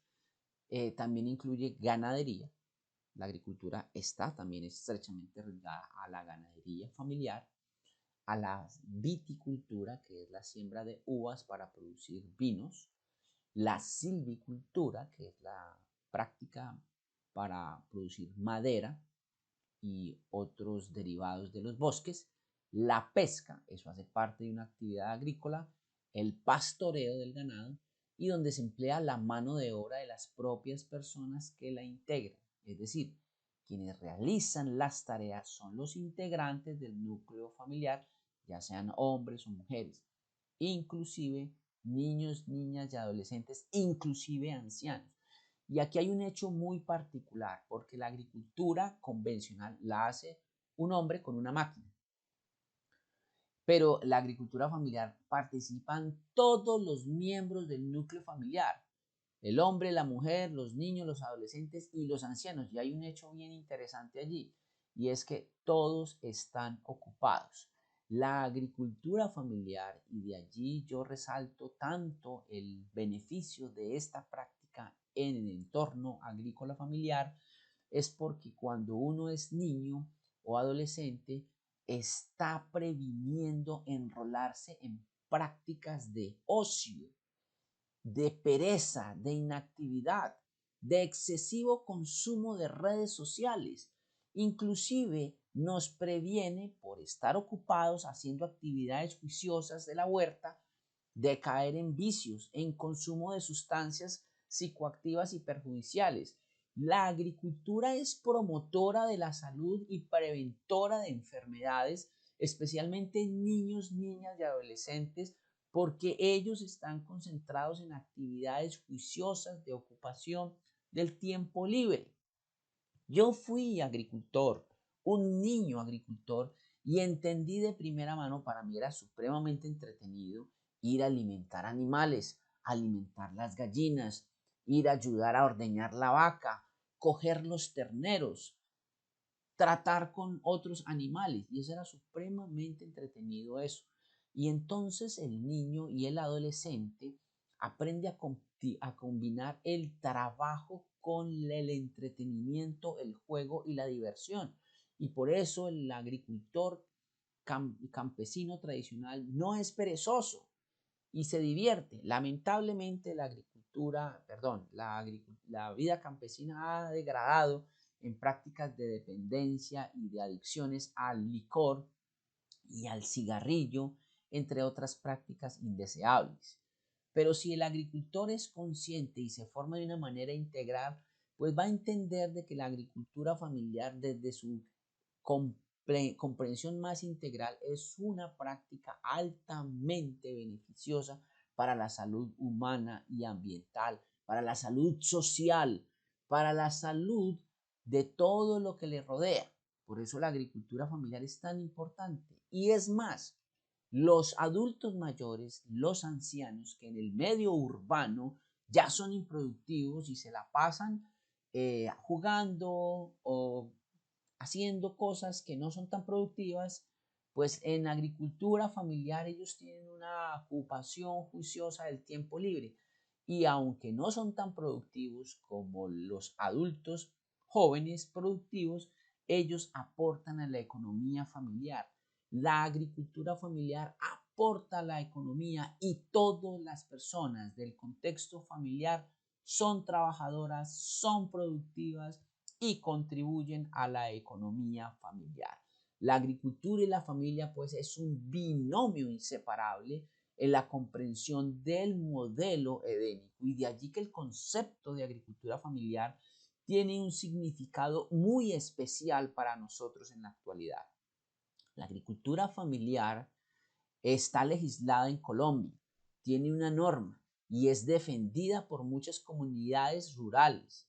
también incluye ganadería. La agricultura está también estrechamente ligada a la ganadería familiar, a la viticultura, que es la siembra de uvas para producir vinos, la silvicultura, que es la práctica para producir madera y otros derivados de los bosques, la pesca, eso hace parte de una actividad agrícola, el pastoreo del ganado y donde se emplea la mano de obra de las propias personas que la integran, es decir, quienes realizan las tareas son los integrantes del núcleo familiar, ya sean hombres o mujeres, inclusive niños, niñas y adolescentes, inclusive ancianos. Y aquí hay un hecho muy particular, porque la agricultura convencional la hace un hombre con una máquina, pero la agricultura familiar participan todos los miembros del núcleo familiar, el hombre, la mujer, los niños, los adolescentes y los ancianos. Y hay un hecho bien interesante allí, y es que todos están ocupados. La agricultura familiar, y de allí yo resalto tanto el beneficio de esta práctica en el entorno agrícola familiar, es porque cuando uno es niño o adolescente, está previniendo enrolarse en prácticas de ocio, de pereza, de inactividad, de excesivo consumo de redes sociales. Inclusive nos previene por estar ocupados haciendo actividades juiciosas de la huerta de caer en vicios, en consumo de sustancias psicoactivas y perjudiciales. La agricultura es promotora de la salud y preventora de enfermedades, especialmente en niños, niñas y adolescentes, porque ellos están concentrados en actividades juiciosas de ocupación del tiempo libre. Yo fui agricultor un niño agricultor y entendí de primera mano, para mí era supremamente entretenido ir a alimentar animales, alimentar las gallinas, ir a ayudar a ordeñar la vaca, coger los terneros, tratar con otros animales. Y eso era supremamente entretenido eso. Y entonces el niño y el adolescente aprende a combinar el trabajo con el entretenimiento, el juego y la diversión. Y por eso el agricultor campesino tradicional no es perezoso y se divierte. Lamentablemente la agricultura, perdón, la vida campesina ha degradado en prácticas de dependencia y de adicciones al licor y al cigarrillo, entre otras prácticas indeseables. Pero si el agricultor es consciente y se forma de una manera integral, pues va a entender de que la agricultura familiar desde su comprensión más integral es una práctica altamente beneficiosa para la salud humana y ambiental, para la salud social, para la salud de todo lo que le rodea. Por eso la agricultura familiar es tan importante. Y es más, los adultos mayores, los ancianos que en el medio urbano ya son improductivos y se la pasan jugando o haciendo cosas que no son tan productivas, pues en agricultura familiar ellos tienen una ocupación juiciosa del tiempo libre. Y aunque no son tan productivos como los adultos jóvenes productivos, ellos aportan a la economía familiar. La agricultura familiar aporta a la economía y todas las personas del contexto familiar son trabajadoras, son productivas y contribuyen a la economía familiar. La agricultura y la familia pues es un binomio inseparable en la comprensión del modelo edénico y de allí que el concepto de agricultura familiar tiene un significado muy especial para nosotros en la actualidad. La agricultura familiar está legislada en Colombia, tiene una norma y es defendida por muchas comunidades rurales,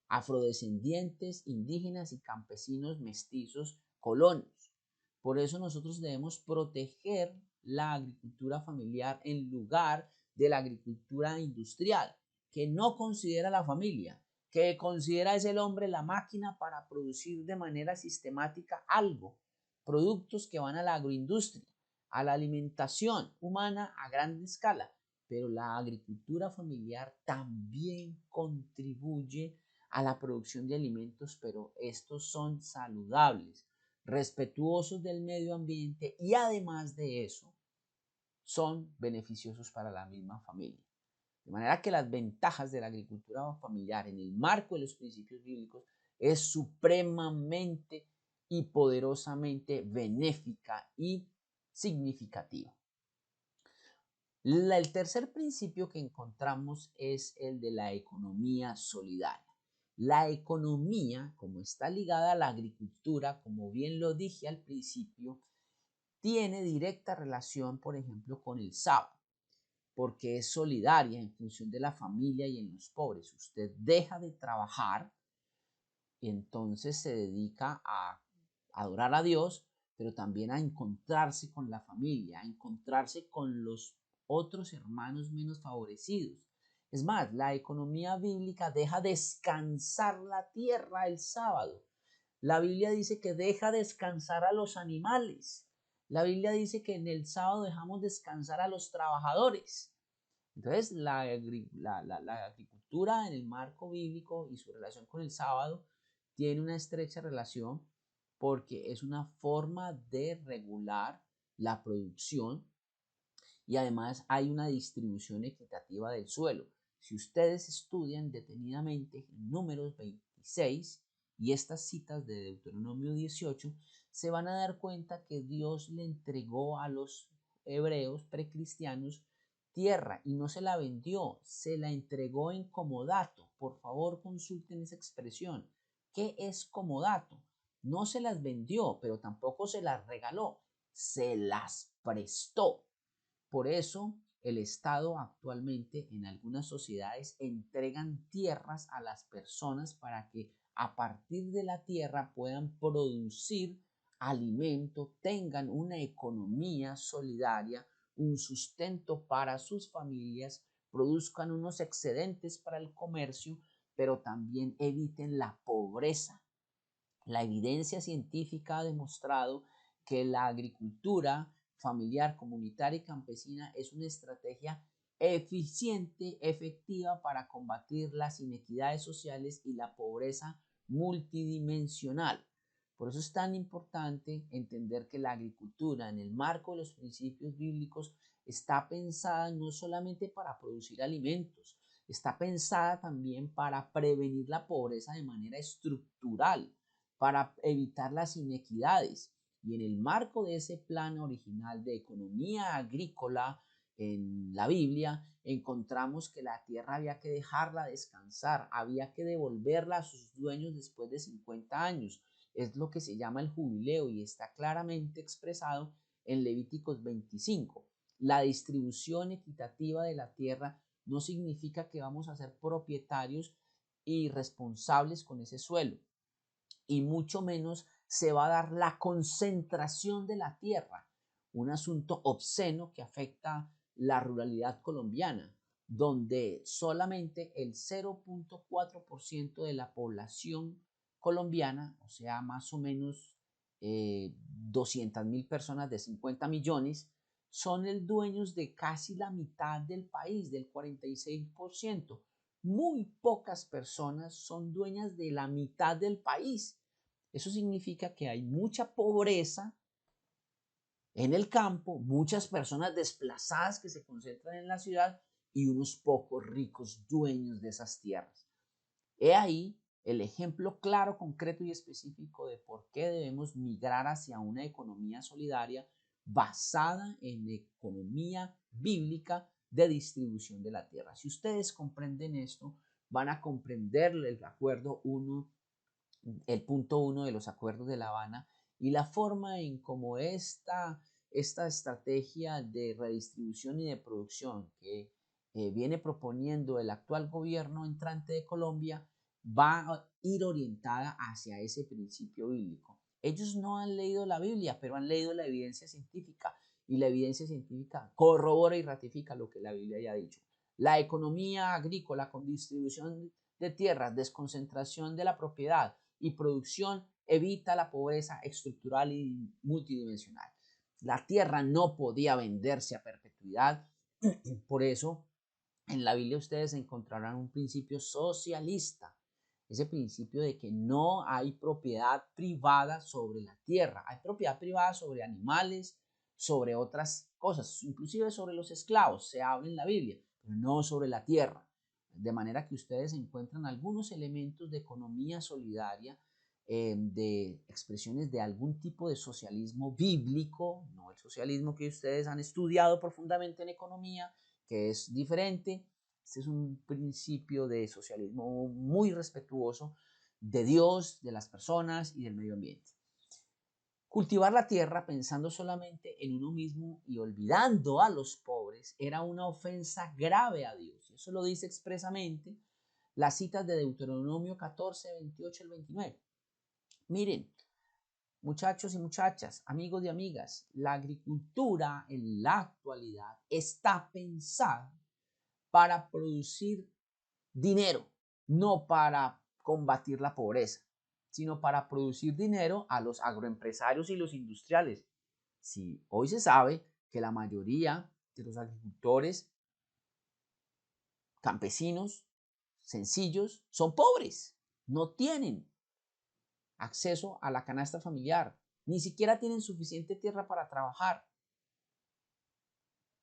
afrodescendientes, indígenas y campesinos mestizos colonos. Por eso nosotros debemos proteger la agricultura familiar en lugar de la agricultura industrial, que no considera la familia, que considera es el hombre la máquina para producir de manera sistemática algo, productos que van a la agroindustria, a la alimentación humana a gran escala. Pero la agricultura familiar también contribuye a la producción de alimentos, pero estos son saludables, respetuosos del medio ambiente y además de eso son beneficiosos para la misma familia. De manera que las ventajas de la agricultura familiar en el marco de los principios bíblicos es supremamente y poderosamente benéfica y significativa. El tercer principio que encontramos es el de la economía solidaria. La economía, como está ligada a la agricultura, como bien lo dije al principio, tiene directa relación, por ejemplo, con el sábado, porque es solidaria en función de la familia y en los pobres. Usted deja de trabajar y entonces se dedica a adorar a Dios, pero también a encontrarse con la familia, a encontrarse con los otros hermanos menos favorecidos. Es más, la economía bíblica deja descansar la tierra el sábado. La Biblia dice que deja descansar a los animales. La Biblia dice que en el sábado dejamos descansar a los trabajadores. Entonces, la agricultura en el marco bíblico y su relación con el sábado tiene una estrecha relación porque es una forma de regular la producción y además hay una distribución equitativa del suelo. Si ustedes estudian detenidamente Números 26 y estas citas de Deuteronomio 18, se van a dar cuenta que Dios le entregó a los hebreos precristianos tierra y no se la vendió, se la entregó en comodato. Por favor, consulten esa expresión. ¿Qué es comodato? No se las vendió, pero tampoco se las regaló, se las prestó. Por eso el Estado actualmente en algunas sociedades entregan tierras a las personas para que a partir de la tierra puedan producir alimento, tengan una economía solidaria, un sustento para sus familias, produzcan unos excedentes para el comercio, pero también eviten la pobreza. La evidencia científica ha demostrado que la agricultura familiar, comunitaria y campesina es una estrategia eficiente, efectiva para combatir las inequidades sociales y la pobreza multidimensional. Por eso es tan importante entender que la agricultura en el marco de los principios bíblicos está pensada no solamente para producir alimentos, está pensada también para prevenir la pobreza de manera estructural, para evitar las inequidades. Y en el marco de ese plan original de economía agrícola en la Biblia, encontramos que la tierra había que dejarla descansar, había que devolverla a sus dueños después de 50 años. Es lo que se llama el jubileo y está claramente expresado en Levíticos 25. La distribución equitativa de la tierra no significa que vamos a ser propietarios y responsables con ese suelo, y mucho menos se va a dar la concentración de la tierra, un asunto obsceno que afecta la ruralidad colombiana, donde solamente el 0.4% de la población colombiana, o sea, más o menos 200.000 personas de 50 millones, son el dueños de casi la mitad del país, del 46%. Muy pocas personas son dueñas de la mitad del país. Eso significa que hay mucha pobreza en el campo, muchas personas desplazadas que se concentran en la ciudad y unos pocos ricos dueños de esas tierras. He ahí el ejemplo claro, concreto y específico de por qué debemos migrar hacia una economía solidaria basada en economía bíblica de distribución de la tierra. Si ustedes comprenden esto, van a comprender el acuerdo 1, el punto 1 de los acuerdos de La Habana y la forma en cómo esta estrategia de redistribución y de producción que viene proponiendo el actual gobierno entrante de Colombia va a ir orientada hacia ese principio bíblico. Ellos no han leído la Biblia, pero han leído la evidencia científica y la evidencia científica corrobora y ratifica lo que la Biblia ya ha dicho. La economía agrícola con distribución de tierras, desconcentración de la propiedad y producción evita la pobreza estructural y multidimensional. La tierra no podía venderse a perpetuidad, por eso en la Biblia ustedes encontrarán un principio socialista, ese principio de que no hay propiedad privada sobre la tierra, hay propiedad privada sobre animales, sobre otras cosas, inclusive sobre los esclavos, se habla en la Biblia, pero no sobre la tierra. De manera que ustedes encuentran algunos elementos de economía solidaria, de expresiones de algún tipo de socialismo bíblico, no el socialismo que ustedes han estudiado profundamente en economía, que es diferente. Este es un principio de socialismo muy respetuoso de Dios, de las personas y del medio ambiente. Cultivar la tierra pensando solamente en uno mismo y olvidando a los pobres era una ofensa grave a Dios. Eso lo dice expresamente las citas de Deuteronomio 14, 28 al 29. Miren, muchachos y muchachas, amigos y amigas, la agricultura en la actualidad está pensada para producir dinero, no para combatir la pobreza, sino para producir dinero a los agroempresarios y los industriales. Si hoy se sabe que la mayoría de los agricultores campesinos sencillos son pobres, no tienen acceso a la canasta familiar, ni siquiera tienen suficiente tierra para trabajar.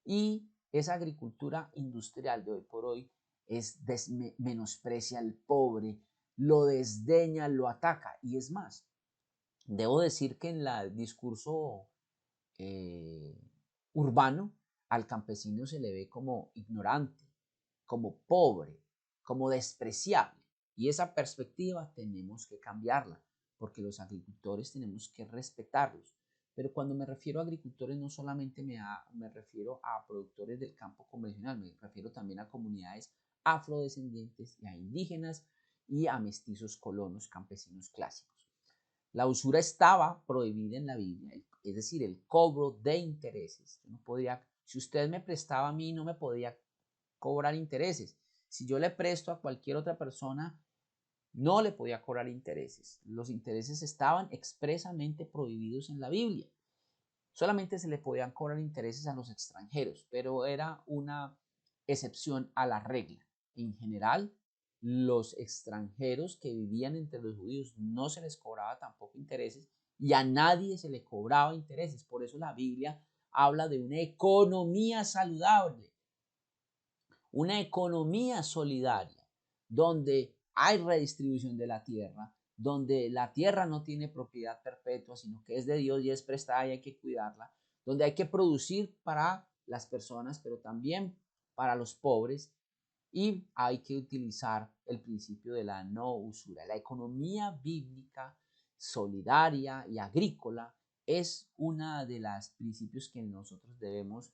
Y esa agricultura industrial de hoy por hoy menosprecia al pobre, lo desdeña, lo ataca. Y es más, debo decir que en el discurso urbano al campesino se le ve como ignorante, como pobre, como despreciable. Y esa perspectiva tenemos que cambiarla, porque los agricultores tenemos que respetarlos. Pero cuando me refiero a agricultores, no solamente me refiero a productores del campo convencional, me refiero también a comunidades afrodescendientes y a indígenas y a mestizos colonos campesinos clásicos. La usura estaba prohibida en la Biblia, es decir, el cobro de intereses. Yo no podía, si usted me prestaba a mí, no me podía cobrar intereses. Si yo le presto a cualquier otra persona, no le podía cobrar intereses. Los intereses estaban expresamente prohibidos en la Biblia. Solamente se le podían cobrar intereses a los extranjeros, pero era una excepción a la regla. En general, los extranjeros que vivían entre los judíos no se les cobraba tampoco intereses y a nadie se le cobraba intereses. Por eso la Biblia habla de una economía saludable, una economía solidaria, donde hay redistribución de la tierra, donde la tierra no tiene propiedad perpetua, sino que es de Dios y es prestada y hay que cuidarla, donde hay que producir para las personas, pero también para los pobres, y hay que utilizar el principio de la no usura. La economía bíblica, solidaria y agrícola es una de los principios que nosotros debemos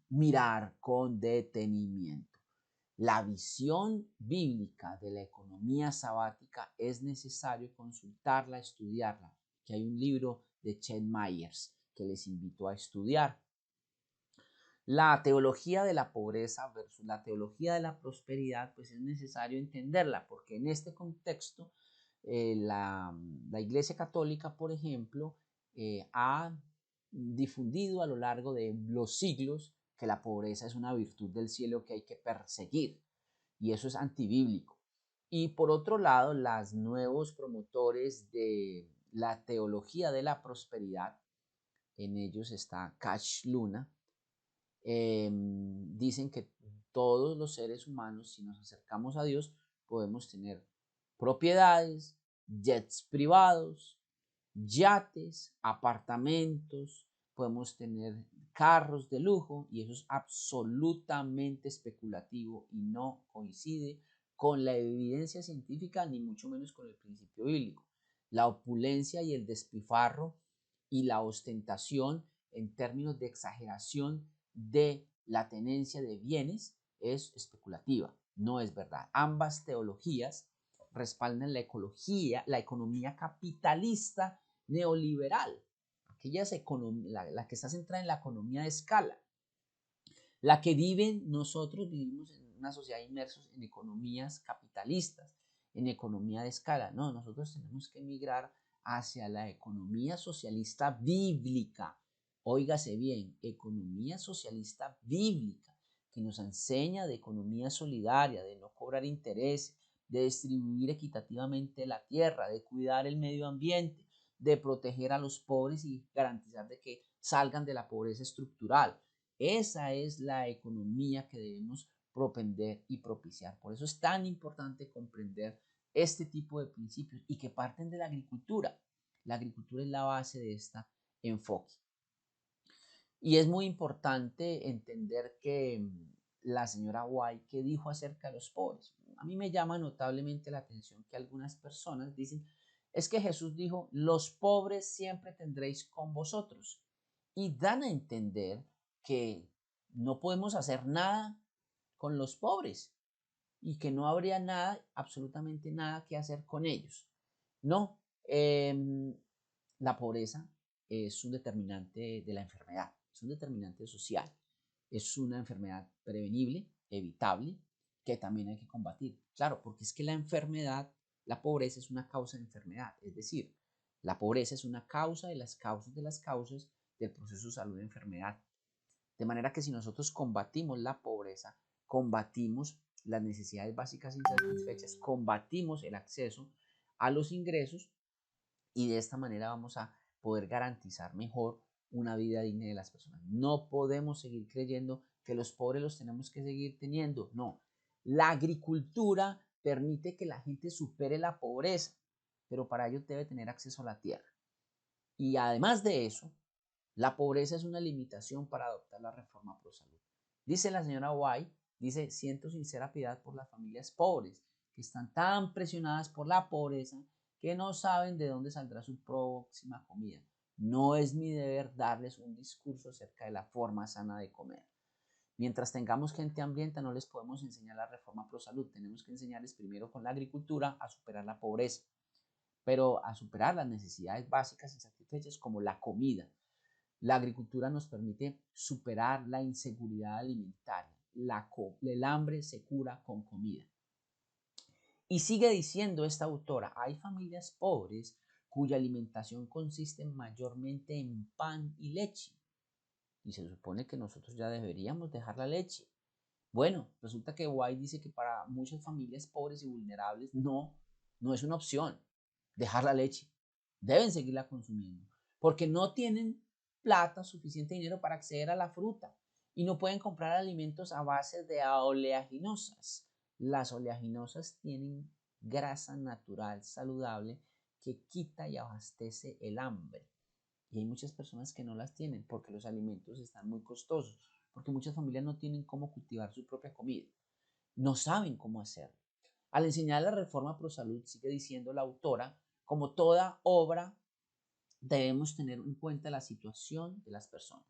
mirar con detenimiento. La visión bíblica de la economía sabática es necesario consultarla, estudiarla, que hay un libro de Chet Myers que les invito a estudiar. La teología de la pobreza versus la teología de la prosperidad, pues es necesario entenderla, porque en este contexto la Iglesia Católica, por ejemplo, ha difundido a lo largo de los siglos que la pobreza es una virtud del cielo que hay que perseguir, y eso es antibíblico. Y por otro lado, los nuevos promotores de la teología de la prosperidad, en ellos está Cash Luna, dicen que todos los seres humanos, si nos acercamos a Dios, podemos tener propiedades, jets privados, yates, apartamentos, podemos tener carros de lujo, y eso es absolutamente especulativo y no coincide con la evidencia científica ni mucho menos con el principio bíblico. La opulencia y el despilfarro y la ostentación en términos de exageración de la tenencia de bienes es especulativa, no es verdad. Ambas teologías respaldan la economía capitalista neoliberal, la que está centrada en la economía de escala, la que nosotros vivimos en una sociedad inmersos en economías capitalistas, en economía de escala. No, nosotros tenemos que migrar hacia la economía socialista bíblica. Óigase bien, economía socialista bíblica, que nos enseña de economía solidaria, de no cobrar interés, de distribuir equitativamente la tierra, de cuidar el medio ambiente, de proteger a los pobres y garantizar de que salgan de la pobreza estructural. Esa es la economía que debemos propender y propiciar. Por eso es tan importante comprender este tipo de principios y que parten de la agricultura. La agricultura es la base de este enfoque. Y es muy importante entender que la señora White, ¿qué dijo acerca de los pobres? A mí me llama notablemente la atención que algunas personas dicen, es que Jesús dijo, los pobres siempre tendréis con vosotros. Y dan a entender que no podemos hacer nada con los pobres y que no habría nada, absolutamente nada que hacer con ellos. No, la pobreza es un determinante de la enfermedad, es un determinante social, es una enfermedad prevenible, evitable, que también hay que combatir. Claro, porque es que la enfermedad, la pobreza es una causa de enfermedad, es decir, la pobreza es una causa de las causas del proceso de salud de enfermedad. De manera que si nosotros combatimos la pobreza, combatimos las necesidades básicas insatisfechas, combatimos el acceso a los ingresos, y de esta manera vamos a poder garantizar mejor una vida digna de las personas. No podemos seguir creyendo que los pobres los tenemos que seguir teniendo. No, la agricultura permite que la gente supere la pobreza, pero para ello debe tener acceso a la tierra. Y además de eso, la pobreza es una limitación para adoptar la reforma pro salud. Dice la señora White, dice, siento sincera piedad por las familias pobres que están tan presionadas por la pobreza que no saben de dónde saldrá su próxima comida. No es mi deber darles un discurso acerca de la forma sana de comer. Mientras tengamos gente hambrienta, no les podemos enseñar la reforma pro salud. Tenemos que enseñarles primero con la agricultura a superar la pobreza, pero a superar las necesidades básicas y satisfechas como la comida. La agricultura nos permite superar la inseguridad alimentaria. El hambre se cura con comida. Y sigue diciendo esta autora, hay familias pobres cuya alimentación consiste mayormente en pan y leche. Y se supone que nosotros ya deberíamos dejar la leche. Bueno, resulta que White dice que para muchas familias pobres y vulnerables no es una opción dejar la leche. Deben seguirla consumiendo porque no tienen plata, suficiente dinero para acceder a la fruta y no pueden comprar alimentos a base de oleaginosas. Las oleaginosas tienen grasa natural saludable que quita y abastece el hambre. Y hay muchas personas que no las tienen porque los alimentos están muy costosos, porque muchas familias no tienen cómo cultivar su propia comida, no saben cómo hacerlo. Al enseñar la reforma pro salud, sigue diciendo la autora, como toda obra, debemos tener en cuenta la situación de las personas.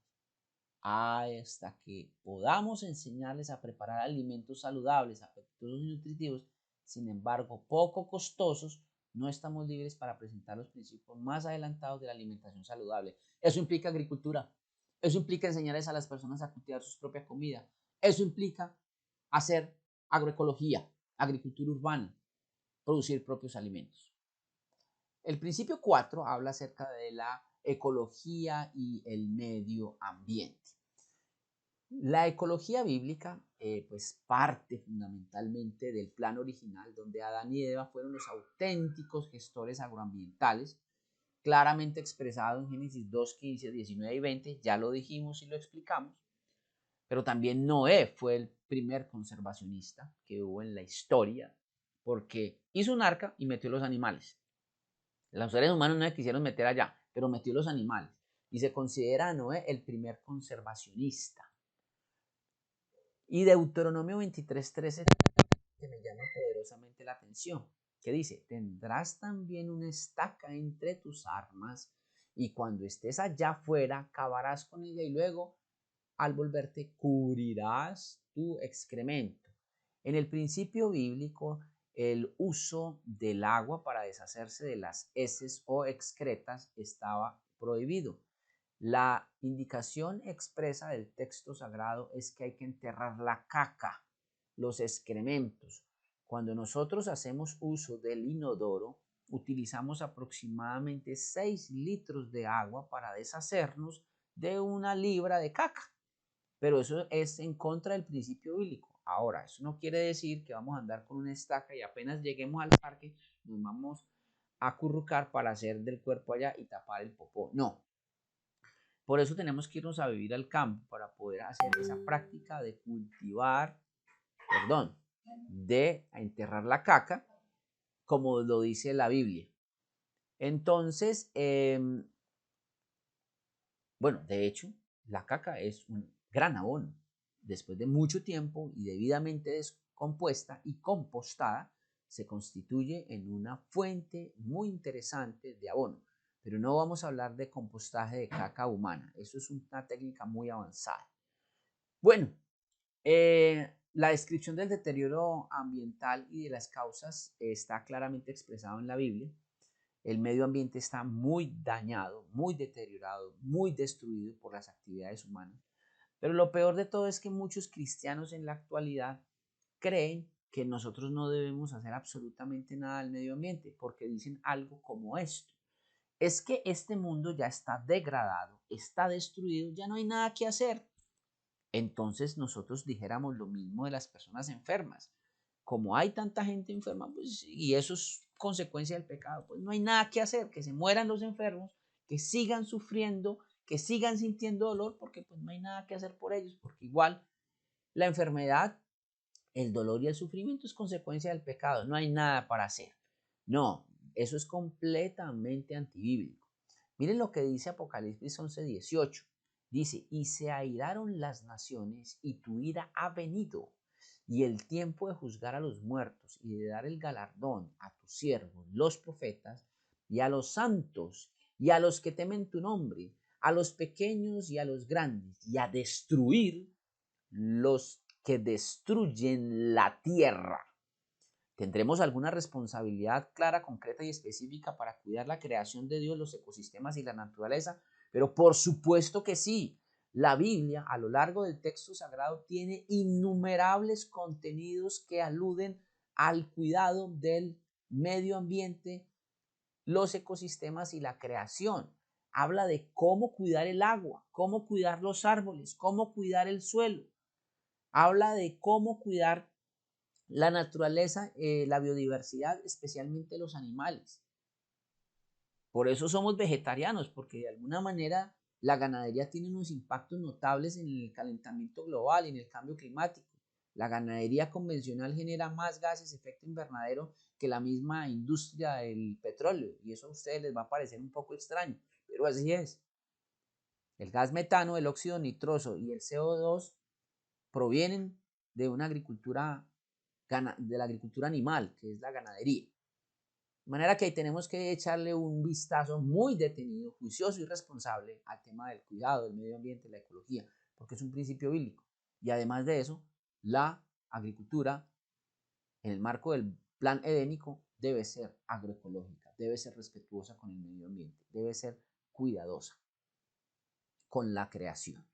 Hasta que podamos enseñarles a preparar alimentos saludables, apetitosos y nutritivos, sin embargo, poco costosos, no estamos libres para presentar los principios más adelantados de la alimentación saludable. Eso implica agricultura, eso implica enseñarles a las personas a cultivar su propia comida, eso implica hacer agroecología, agricultura urbana, producir propios alimentos. El principio 4 habla acerca de la ecología y el medio ambiente. La ecología bíblica pues parte fundamentalmente del plan original donde Adán y Eva fueron los auténticos gestores agroambientales, claramente expresado en Génesis 2, 15, 19 y 20, ya lo dijimos y lo explicamos, pero también Noé fue el primer conservacionista que hubo en la historia porque hizo un arca y metió los animales. Los seres humanos no se quisieron meter allá, pero metió los animales y se considera a Noé el primer conservacionista. Y Deuteronomio 23:13 que me llama poderosamente la atención, que dice, tendrás también una estaca entre tus armas y cuando estés allá afuera cavarás con ella y luego al volverte cubrirás tu excremento. En el principio bíblico, el uso del agua para deshacerse de las heces o excretas estaba prohibido. La indicación expresa del texto sagrado es que hay que enterrar la caca, los excrementos. Cuando nosotros hacemos uso del inodoro, utilizamos aproximadamente 6 litros de agua para deshacernos de 1 libra de caca. Pero eso es en contra del principio bíblico. Ahora, eso no quiere decir que vamos a andar con una estaca y apenas lleguemos al parque nos vamos a acurrucar para hacer del cuerpo allá y tapar el popó. No, por eso tenemos que irnos a vivir al campo para poder hacer esa práctica de cultivar, de enterrar la caca, como lo dice la Biblia. Entonces, bueno, de hecho, la caca es un gran abono. Después de mucho tiempo y debidamente descompuesta y compostada, se constituye en una fuente muy interesante de abono. Pero no vamos a hablar de compostaje de caca humana. Eso es una técnica muy avanzada. Bueno, la descripción del deterioro ambiental y de las causas está claramente expresado en la Biblia. El medio ambiente está muy dañado, muy deteriorado, muy destruido por las actividades humanas. Pero lo peor de todo es que muchos cristianos en la actualidad creen que nosotros no debemos hacer absolutamente nada al medio ambiente porque dicen algo como esto. Es que este mundo ya está degradado, está destruido, ya no hay nada que hacer. Entonces nosotros dijéramos lo mismo de las personas enfermas. Como hay tanta gente enferma, pues, y eso es consecuencia del pecado, pues no hay nada que hacer, que se mueran los enfermos, que sigan sufriendo, que sigan sintiendo dolor, porque pues no hay nada que hacer por ellos, porque igual la enfermedad, el dolor y el sufrimiento es consecuencia del pecado, no hay nada para hacer. No, eso es completamente antibíblico. Miren lo que dice Apocalipsis 11:18. Dice, y se airaron las naciones y tu ira ha venido y el tiempo de juzgar a los muertos y de dar el galardón a tus siervos, los profetas, y a los santos y a los que temen tu nombre, a los pequeños y a los grandes, y a destruir los que destruyen la tierra. ¿Tendremos alguna responsabilidad clara, concreta y específica para cuidar la creación de Dios, los ecosistemas y la naturaleza? Pero por supuesto que sí. La Biblia, a lo largo del texto sagrado, tiene innumerables contenidos que aluden al cuidado del medio ambiente, los ecosistemas y la creación. Habla de cómo cuidar el agua, cómo cuidar los árboles, cómo cuidar el suelo. Habla de cómo cuidar la naturaleza, la biodiversidad, especialmente los animales. Por eso somos vegetarianos, porque de alguna manera la ganadería tiene unos impactos notables en el calentamiento global y en el cambio climático. La ganadería convencional genera más gases de efecto invernadero que la misma industria del petróleo, y eso a ustedes les va a parecer un poco extraño, pero así es. El gas metano, el óxido nitroso y el CO2 provienen de una agricultura, de la agricultura animal, que es la ganadería. De manera que ahí tenemos que echarle un vistazo muy detenido, juicioso y responsable al tema del cuidado del medio ambiente, la ecología, porque es un principio bíblico. Y además de eso, la agricultura, en el marco del plan edénico, debe ser agroecológica, debe ser respetuosa con el medio ambiente, debe ser cuidadosa con la creación.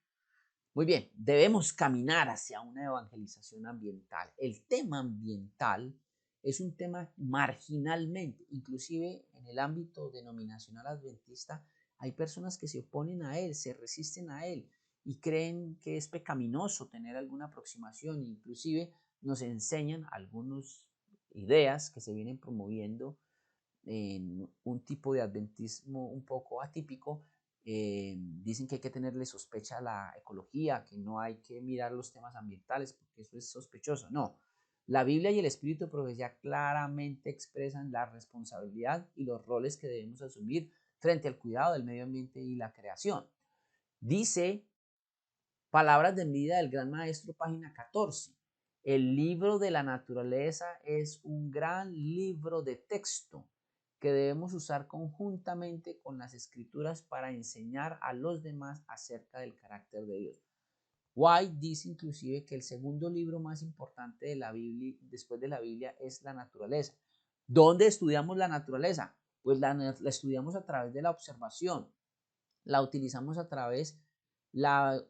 Muy bien, debemos caminar hacia una evangelización ambiental. El tema ambiental es un tema marginalmente, inclusive en el ámbito denominacional adventista, hay personas que se oponen a él, se resisten a él y creen que es pecaminoso tener alguna aproximación. Inclusive nos enseñan algunas ideas que se vienen promoviendo en un tipo de adventismo un poco atípico. Dicen que hay que tenerle sospecha a la ecología, que no hay que mirar los temas ambientales porque eso es sospechoso. No, la Biblia y el Espíritu de Profecía claramente expresan la responsabilidad y los roles que debemos asumir frente al cuidado del medio ambiente y la creación. Dice Palabras de Vida del Gran Maestro, página 14. El libro de la naturaleza es un gran libro de texto que debemos usar conjuntamente con las escrituras para enseñar a los demás acerca del carácter de Dios. White dice inclusive que el segundo libro más importante de la Biblia, después de la Biblia, es la naturaleza. ¿Dónde estudiamos la naturaleza? Pues la estudiamos a través de la observación, la utilizamos a través, la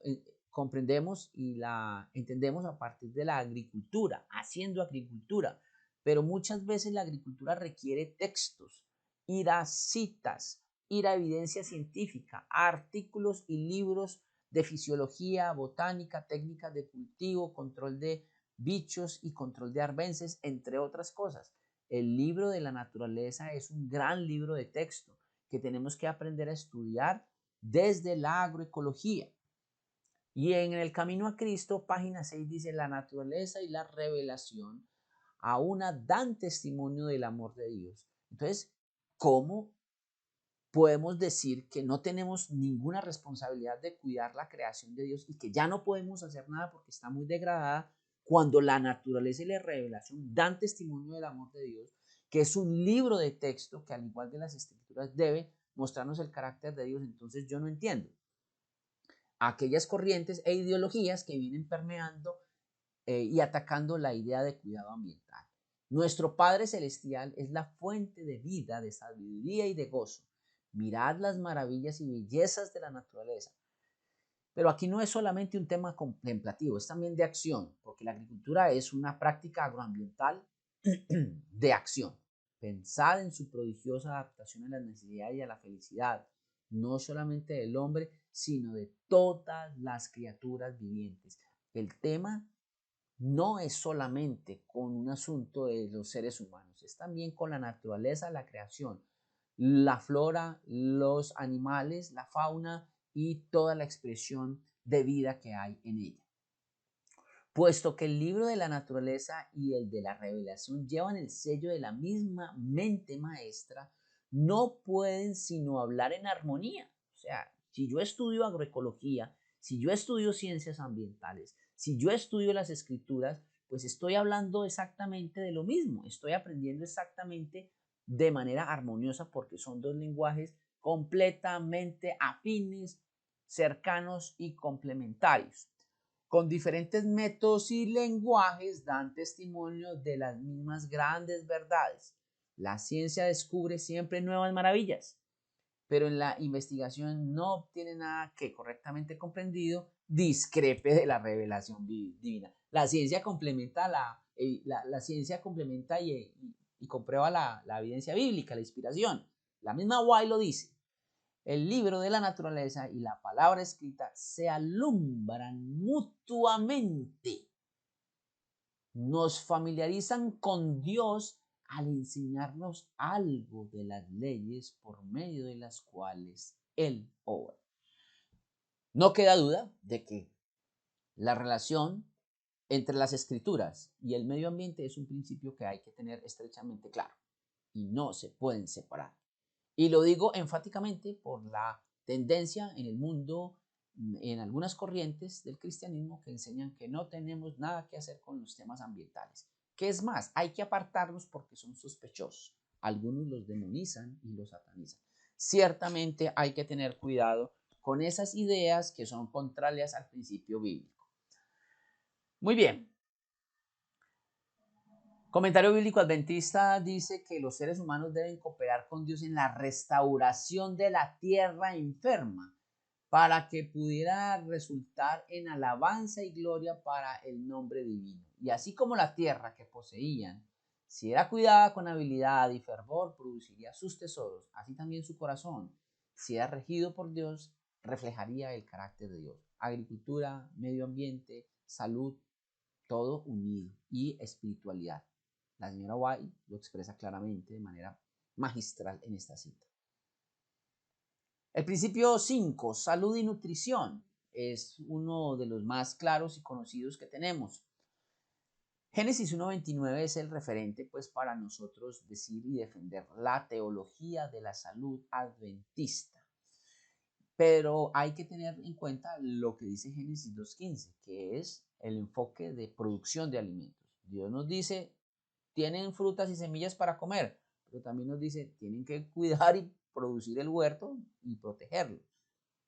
comprendemos y la entendemos a partir de la agricultura, haciendo agricultura. Pero muchas veces la agricultura requiere textos, ir a citas, ir a evidencia científica, a artículos y libros de fisiología, botánica, técnicas de cultivo, control de bichos y control de arbences, entre otras cosas. El libro de la naturaleza es un gran libro de texto que tenemos que aprender a estudiar desde la agroecología. Y en el Camino a Cristo, página 6, dice: la naturaleza y la revelación a una dan testimonio del amor de Dios. Entonces, ¿cómo podemos decir que no tenemos ninguna responsabilidad de cuidar la creación de Dios y que ya no podemos hacer nada porque está muy degradada, cuando la naturaleza y la revelación dan testimonio del amor de Dios, que es un libro de texto que, al igual de las escrituras, debe mostrarnos el carácter de Dios? Entonces yo no entiendo aquellas corrientes e ideologías que vienen permeando y atacando la idea de cuidado ambiental. Nuestro Padre Celestial es la fuente de vida, de sabiduría y de gozo. Mirad las maravillas y bellezas de la naturaleza. Pero aquí no es solamente un tema contemplativo, es también de acción, porque la agricultura es una práctica agroambiental de acción. Pensad en su prodigiosa adaptación a las necesidades y a la felicidad, no solamente del hombre, sino de todas las criaturas vivientes. El tema no es solamente con un asunto de los seres humanos, es también con la naturaleza, la creación, la flora, los animales, la fauna y toda la expresión de vida que hay en ella. Puesto que el libro de la naturaleza y el de la revelación llevan el sello de la misma mente maestra, no pueden sino hablar en armonía. O sea, si yo estudio agroecología, si yo estudio ciencias ambientales, si yo estudio las escrituras, pues estoy hablando exactamente de lo mismo, estoy aprendiendo exactamente de manera armoniosa, porque son dos lenguajes completamente afines, cercanos y complementarios. con diferentes métodos y lenguajes dan testimonio de las mismas grandes verdades. La ciencia descubre siempre nuevas maravillas, pero en la investigación no obtiene nada que, correctamente comprendido, discrepe de la revelación divina. La ciencia complementa, la ciencia complementa y comprueba la evidencia bíblica, la inspiración. La misma White lo dice. El libro de la naturaleza y la palabra escrita se alumbran mutuamente, nos familiarizan con Dios al enseñarnos algo de las leyes por medio de las cuales Él obra. No queda duda de que la relación entre las escrituras y el medio ambiente es un principio que hay que tener estrechamente claro y no se pueden separar. Y lo digo enfáticamente por la tendencia en el mundo, en algunas corrientes del cristianismo que enseñan que no tenemos nada que hacer con los temas ambientales. Que es más, hay que apartarlos porque son sospechosos. Algunos los demonizan y los satanizan. Ciertamente hay que tener cuidado con esas ideas que son contrarias al principio bíblico. Muy bien. Comentario bíblico adventista dice que los seres humanos deben cooperar con Dios en la restauración de la tierra enferma para que pudiera resultar en alabanza y gloria para el nombre divino. Y así como la tierra que poseían, si era cuidada con habilidad y fervor, produciría sus tesoros, así también su corazón, si era regido por Dios, reflejaría el carácter de Dios. Agricultura, medio ambiente, salud, todo unido, y espiritualidad. La señora White lo expresa claramente de manera magistral en esta cita. El principio 5, salud y nutrición, es uno de los más claros y conocidos que tenemos. Génesis 1:29 es el referente pues para nosotros decir y defender la teología de la salud adventista. Pero hay que tener en cuenta lo que dice Génesis 2:15, que es el enfoque de producción de alimentos. Dios nos dice, tienen frutas y semillas para comer, pero también nos dice, tienen que cuidar y producir el huerto y protegerlo.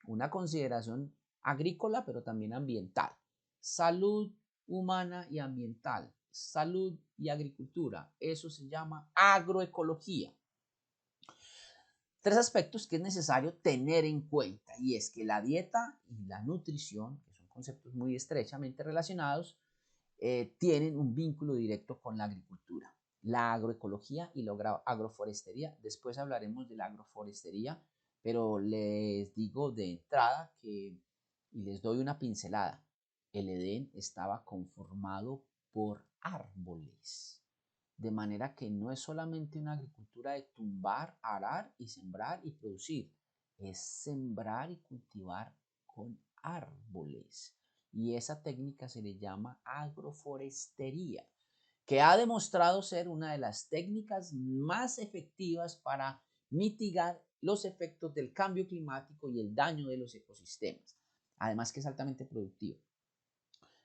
Una consideración agrícola, pero también ambiental. Salud humana y ambiental. Salud y agricultura. Eso se llama agroecología. Tres aspectos que es necesario tener en cuenta, y es que la dieta y la nutrición, que son conceptos muy estrechamente relacionados, tienen un vínculo directo con la agricultura, la agroecología y la agroforestería. Después hablaremos de la agroforestería, pero les digo de entrada que, y les doy una pincelada, el Edén estaba conformado por árboles. De manera que no es solamente una agricultura de tumbar, arar y sembrar y producir, es sembrar y cultivar con árboles. Y esa técnica se le llama agroforestería, que ha demostrado ser una de las técnicas más efectivas para mitigar los efectos del cambio climático y el daño de los ecosistemas. Además que es altamente productivo.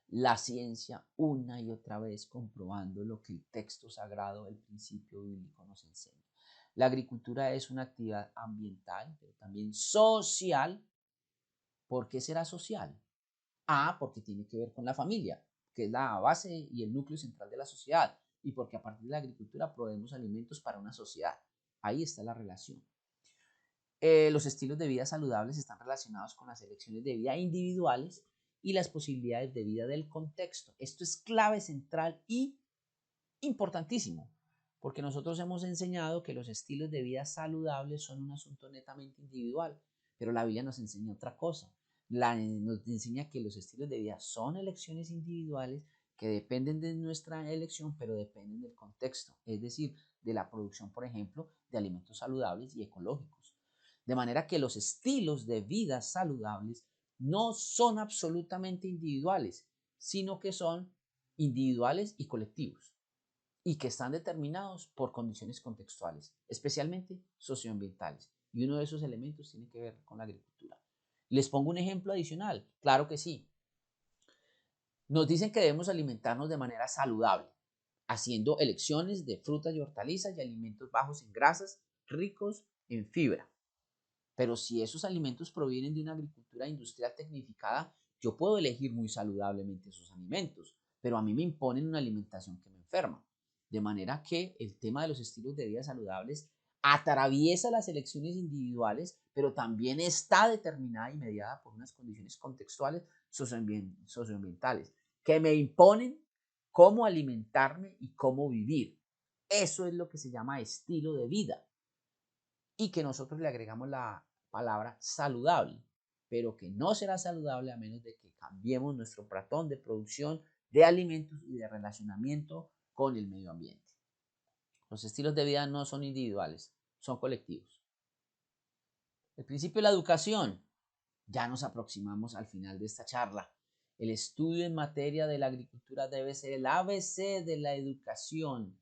La ciencia una y otra vez comprobando lo que el texto sagrado del principio bíblico nos enseña. La agricultura es una actividad ambiental, pero también social. ¿Por qué será social? Porque tiene que ver con la familia, que es la base y el núcleo central de la sociedad, y porque a partir de la agricultura proveemos alimentos para una sociedad. Ahí está la relación. Los estilos de vida saludables están relacionados con las elecciones de vida individuales y las posibilidades de vida del contexto. Esto es clave central y importantísimo, porque nosotros hemos enseñado que los estilos de vida saludables son un asunto netamente individual, pero la Biblia nos enseña otra cosa. Nos enseña que los estilos de vida son elecciones individuales que dependen de nuestra elección, pero dependen del contexto, es decir, de la producción, por ejemplo, de alimentos saludables y ecológicos. De manera que los estilos de vida saludables no son absolutamente individuales, sino que son individuales y colectivos, y que están determinados por condiciones contextuales, especialmente socioambientales. Y uno de esos elementos tiene que ver con la agricultura. Les pongo un ejemplo adicional. Claro que sí. Nos dicen que debemos alimentarnos de manera saludable, haciendo elecciones de frutas y hortalizas y alimentos bajos en grasas, ricos en fibra. Pero si esos alimentos provienen de una agricultura industrial tecnificada, Yo puedo elegir muy saludablemente esos alimentos, pero a mí me imponen una alimentación que me enferma. De manera que el tema de los estilos de vida saludables atraviesa las elecciones individuales, pero también está determinada y mediada por unas condiciones contextuales socioambientales que me imponen cómo alimentarme y cómo vivir. Eso es lo que se llama estilo de vida y que nosotros le agregamos la palabra saludable, pero que no será saludable a menos de que cambiemos nuestro patrón de producción de alimentos y de relacionamiento con el medio ambiente. Los estilos de vida no son individuales, son colectivos. El principio de la educación. Ya nos aproximamos al final de esta charla. El estudio en materia de la agricultura debe ser el ABC de la educación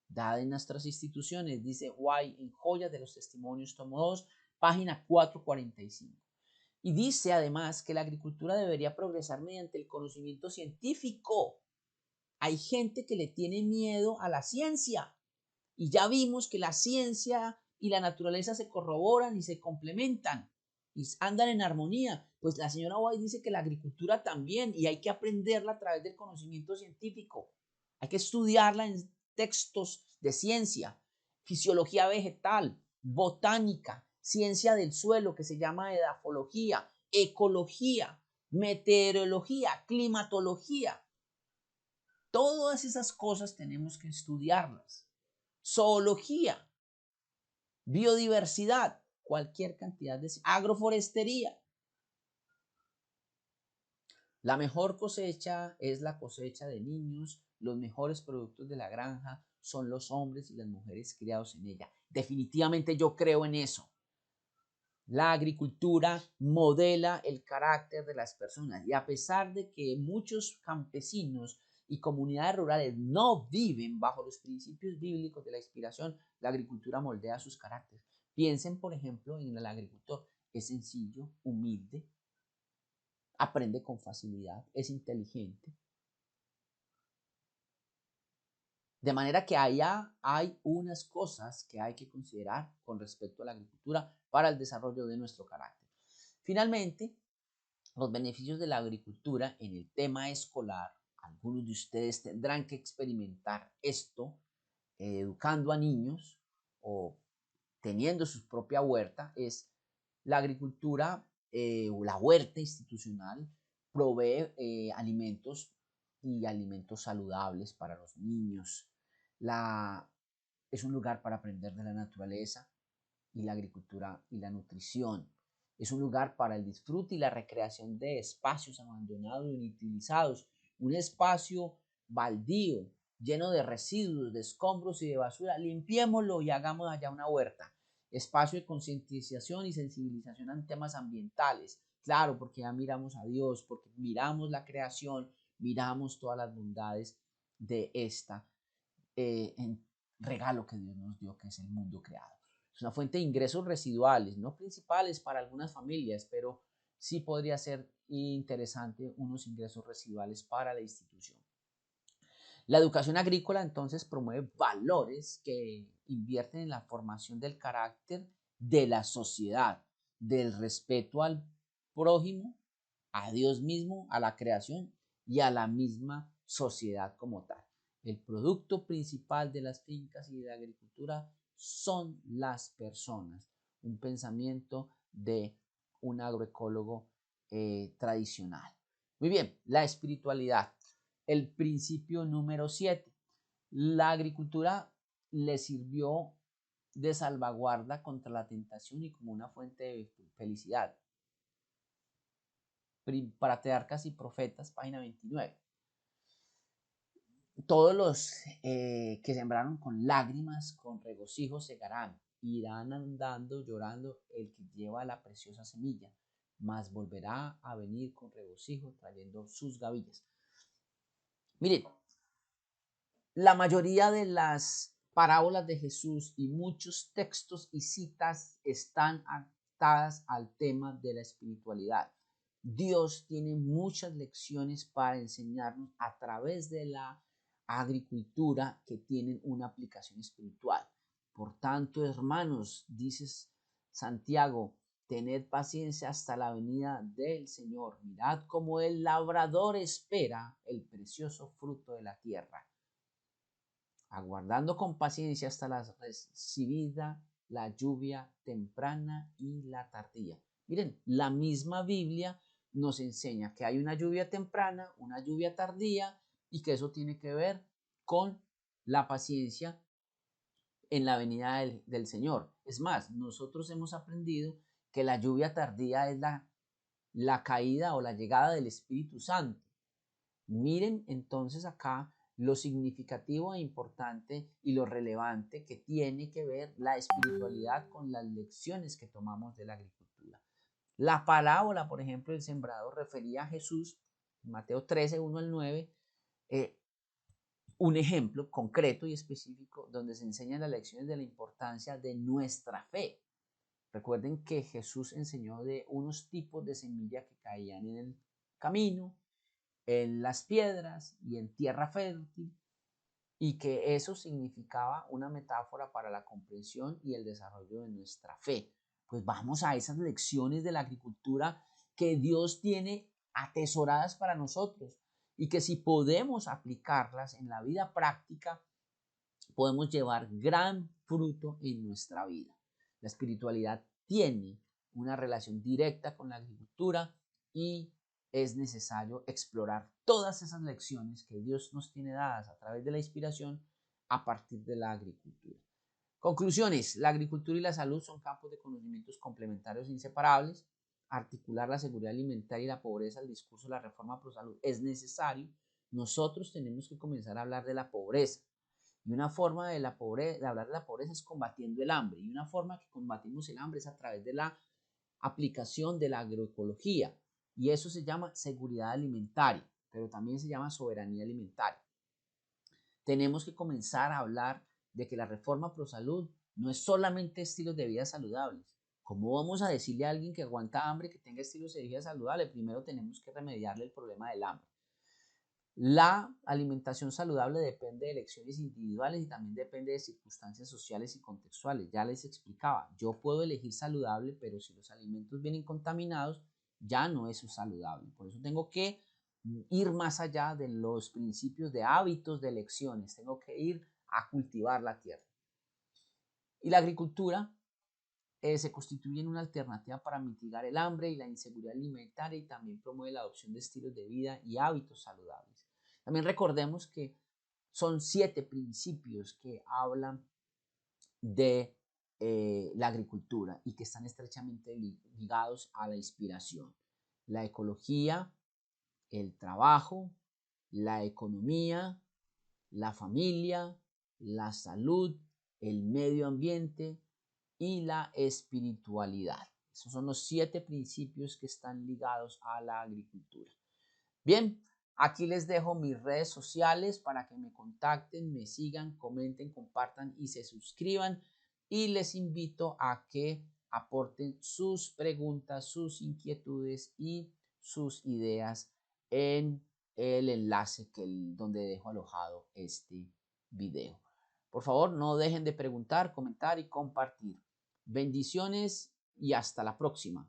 dada en nuestras instituciones, dice White en Joyas de los Testimonios, tomo 2, página 445. Y dice además que la agricultura debería progresar mediante el conocimiento científico. Hay gente que le tiene miedo a la ciencia y ya vimos que la ciencia y la naturaleza se corroboran y se complementan y andan en armonía. Pues la señora White dice que la agricultura también y hay que aprenderla a través del conocimiento científico. Hay que estudiarla en textos de ciencia, fisiología vegetal, botánica, ciencia del suelo que se llama edafología, ecología, meteorología, climatología. Todas esas cosas tenemos que estudiarlas. Zoología, biodiversidad, cualquier cantidad de agroforestería. La mejor cosecha es la cosecha de niños, los mejores productos de la granja son los hombres y las mujeres criados en ella. Definitivamente yo creo en eso. La agricultura modela el carácter de las personas y a pesar de que muchos campesinos y comunidades rurales no viven bajo los principios bíblicos de la inspiración, la agricultura moldea sus caracteres. Piensen, por ejemplo, en el agricultor. Es sencillo, humilde, aprende con facilidad, es inteligente. De manera que allá hay unas cosas que hay que considerar con respecto a la agricultura para el desarrollo de nuestro carácter. Finalmente, los beneficios de la agricultura en el tema escolar, algunos de ustedes tendrán que experimentar esto educando a niños o teniendo su propia huerta, es la agricultura o la huerta institucional provee alimentos y alimentos saludables para los niños. Es un lugar para aprender de la naturaleza y la agricultura y la nutrición. Es un lugar para el disfrute y la recreación de espacios abandonados y inutilizados. Un espacio baldío, lleno de residuos, de escombros y de basura. Limpiémoslo y hagamos allá una huerta. Espacio de concientización y sensibilización en temas ambientales. Claro, porque ya miramos a Dios, porque miramos la creación, miramos todas las bondades de esta regalo que Dios nos dio, que es el mundo creado. Es una fuente de ingresos residuales, no principales para algunas familias, pero sí podría ser interesante unos ingresos residuales para la institución. La educación agrícola entonces promueve valores que invierten en la formación del carácter de la sociedad, del respeto al prójimo, a Dios mismo, a la creación y a la misma sociedad como tal. El producto principal de las fincas y de la agricultura son las personas. Un pensamiento de un agroecólogo tradicional. Muy bien, la espiritualidad. El principio número 7. La agricultura le sirvió de salvaguarda contra la tentación y como una fuente de felicidad. Patriarcas y Profetas, página 29. Todos los que sembraron con lágrimas, con regocijo segarán, irán andando llorando el que lleva la preciosa semilla, mas volverá a venir con regocijo trayendo sus gavillas. Miren, la mayoría de las parábolas de Jesús y muchos textos y citas están atadas al tema de la espiritualidad. Dios tiene muchas lecciones para enseñarnos a través de la agricultura que tienen una aplicación espiritual. Por tanto, hermanos, dice Santiago, tened paciencia hasta la venida del Señor. Mirad cómo el labrador espera el precioso fruto de la tierra, aguardando con paciencia hasta la recibida la lluvia temprana y la tardía. Miren, la misma Biblia nos enseña que hay una lluvia temprana, una lluvia tardía y que eso tiene que ver con la paciencia en la venida del Señor. Es más, nosotros hemos aprendido que la lluvia tardía es la caída o la llegada del Espíritu Santo. Miren entonces acá lo significativo e importante y lo relevante que tiene que ver la espiritualidad con las lecciones que tomamos de la agricultura. La parábola, por ejemplo, del sembrador refería a Jesús, Mateo 13, 1 al 9, un ejemplo concreto y específico donde se enseñan las lecciones de la importancia de nuestra fe. Recuerden que Jesús enseñó de unos tipos de semilla que caían en el camino, en las piedras y en tierra fértil, y que eso significaba una metáfora para la comprensión y el desarrollo de nuestra fe. Pues vamos a esas lecciones de la agricultura que Dios tiene atesoradas para nosotros y que si podemos aplicarlas en la vida práctica, podemos llevar gran fruto en nuestra vida. La espiritualidad tiene una relación directa con la agricultura y es necesario explorar todas esas lecciones que Dios nos tiene dadas a través de la inspiración a partir de la agricultura. Conclusiones. La agricultura y la salud son campos de conocimientos complementarios e inseparables. Articular la seguridad alimentaria y la pobreza al discurso de la reforma pro salud es necesario. Nosotros tenemos que comenzar a hablar de la pobreza. Y una forma de hablar de la pobreza es combatiendo el hambre. Y una forma que combatimos el hambre es a través de la aplicación de la agroecología. Y eso se llama seguridad alimentaria, pero también se llama soberanía alimentaria. Tenemos que comenzar a hablar de que la reforma pro salud no es solamente estilos de vida saludables. ¿Cómo vamos a decirle a alguien que aguanta hambre que tenga estilos de vida saludable? Primero tenemos que remediarle el problema del hambre. La alimentación saludable depende de elecciones individuales y también depende de circunstancias sociales y contextuales. Ya les explicaba, yo puedo elegir saludable, pero si los alimentos vienen contaminados, ya no es saludable. Por eso tengo que ir más allá de los principios de hábitos de elecciones. Tengo que ir a cultivar la tierra. Y la agricultura se constituye en una alternativa para mitigar el hambre y la inseguridad alimentaria y también promueve la adopción de estilos de vida y hábitos saludables. También recordemos que son 7 principios que hablan de la agricultura y que están estrechamente ligados a la inspiración. La ecología, el trabajo, la economía, la familia, la salud, el medio ambiente y la espiritualidad. Esos son los 7 principios que están ligados a la agricultura. Bien, aquí les dejo mis redes sociales para que me contacten, me sigan, comenten, compartan y se suscriban. Y les invito a que aporten sus preguntas, sus inquietudes y sus ideas en el enlace donde dejo alojado este video. Por favor, no dejen de preguntar, comentar y compartir. Bendiciones y hasta la próxima.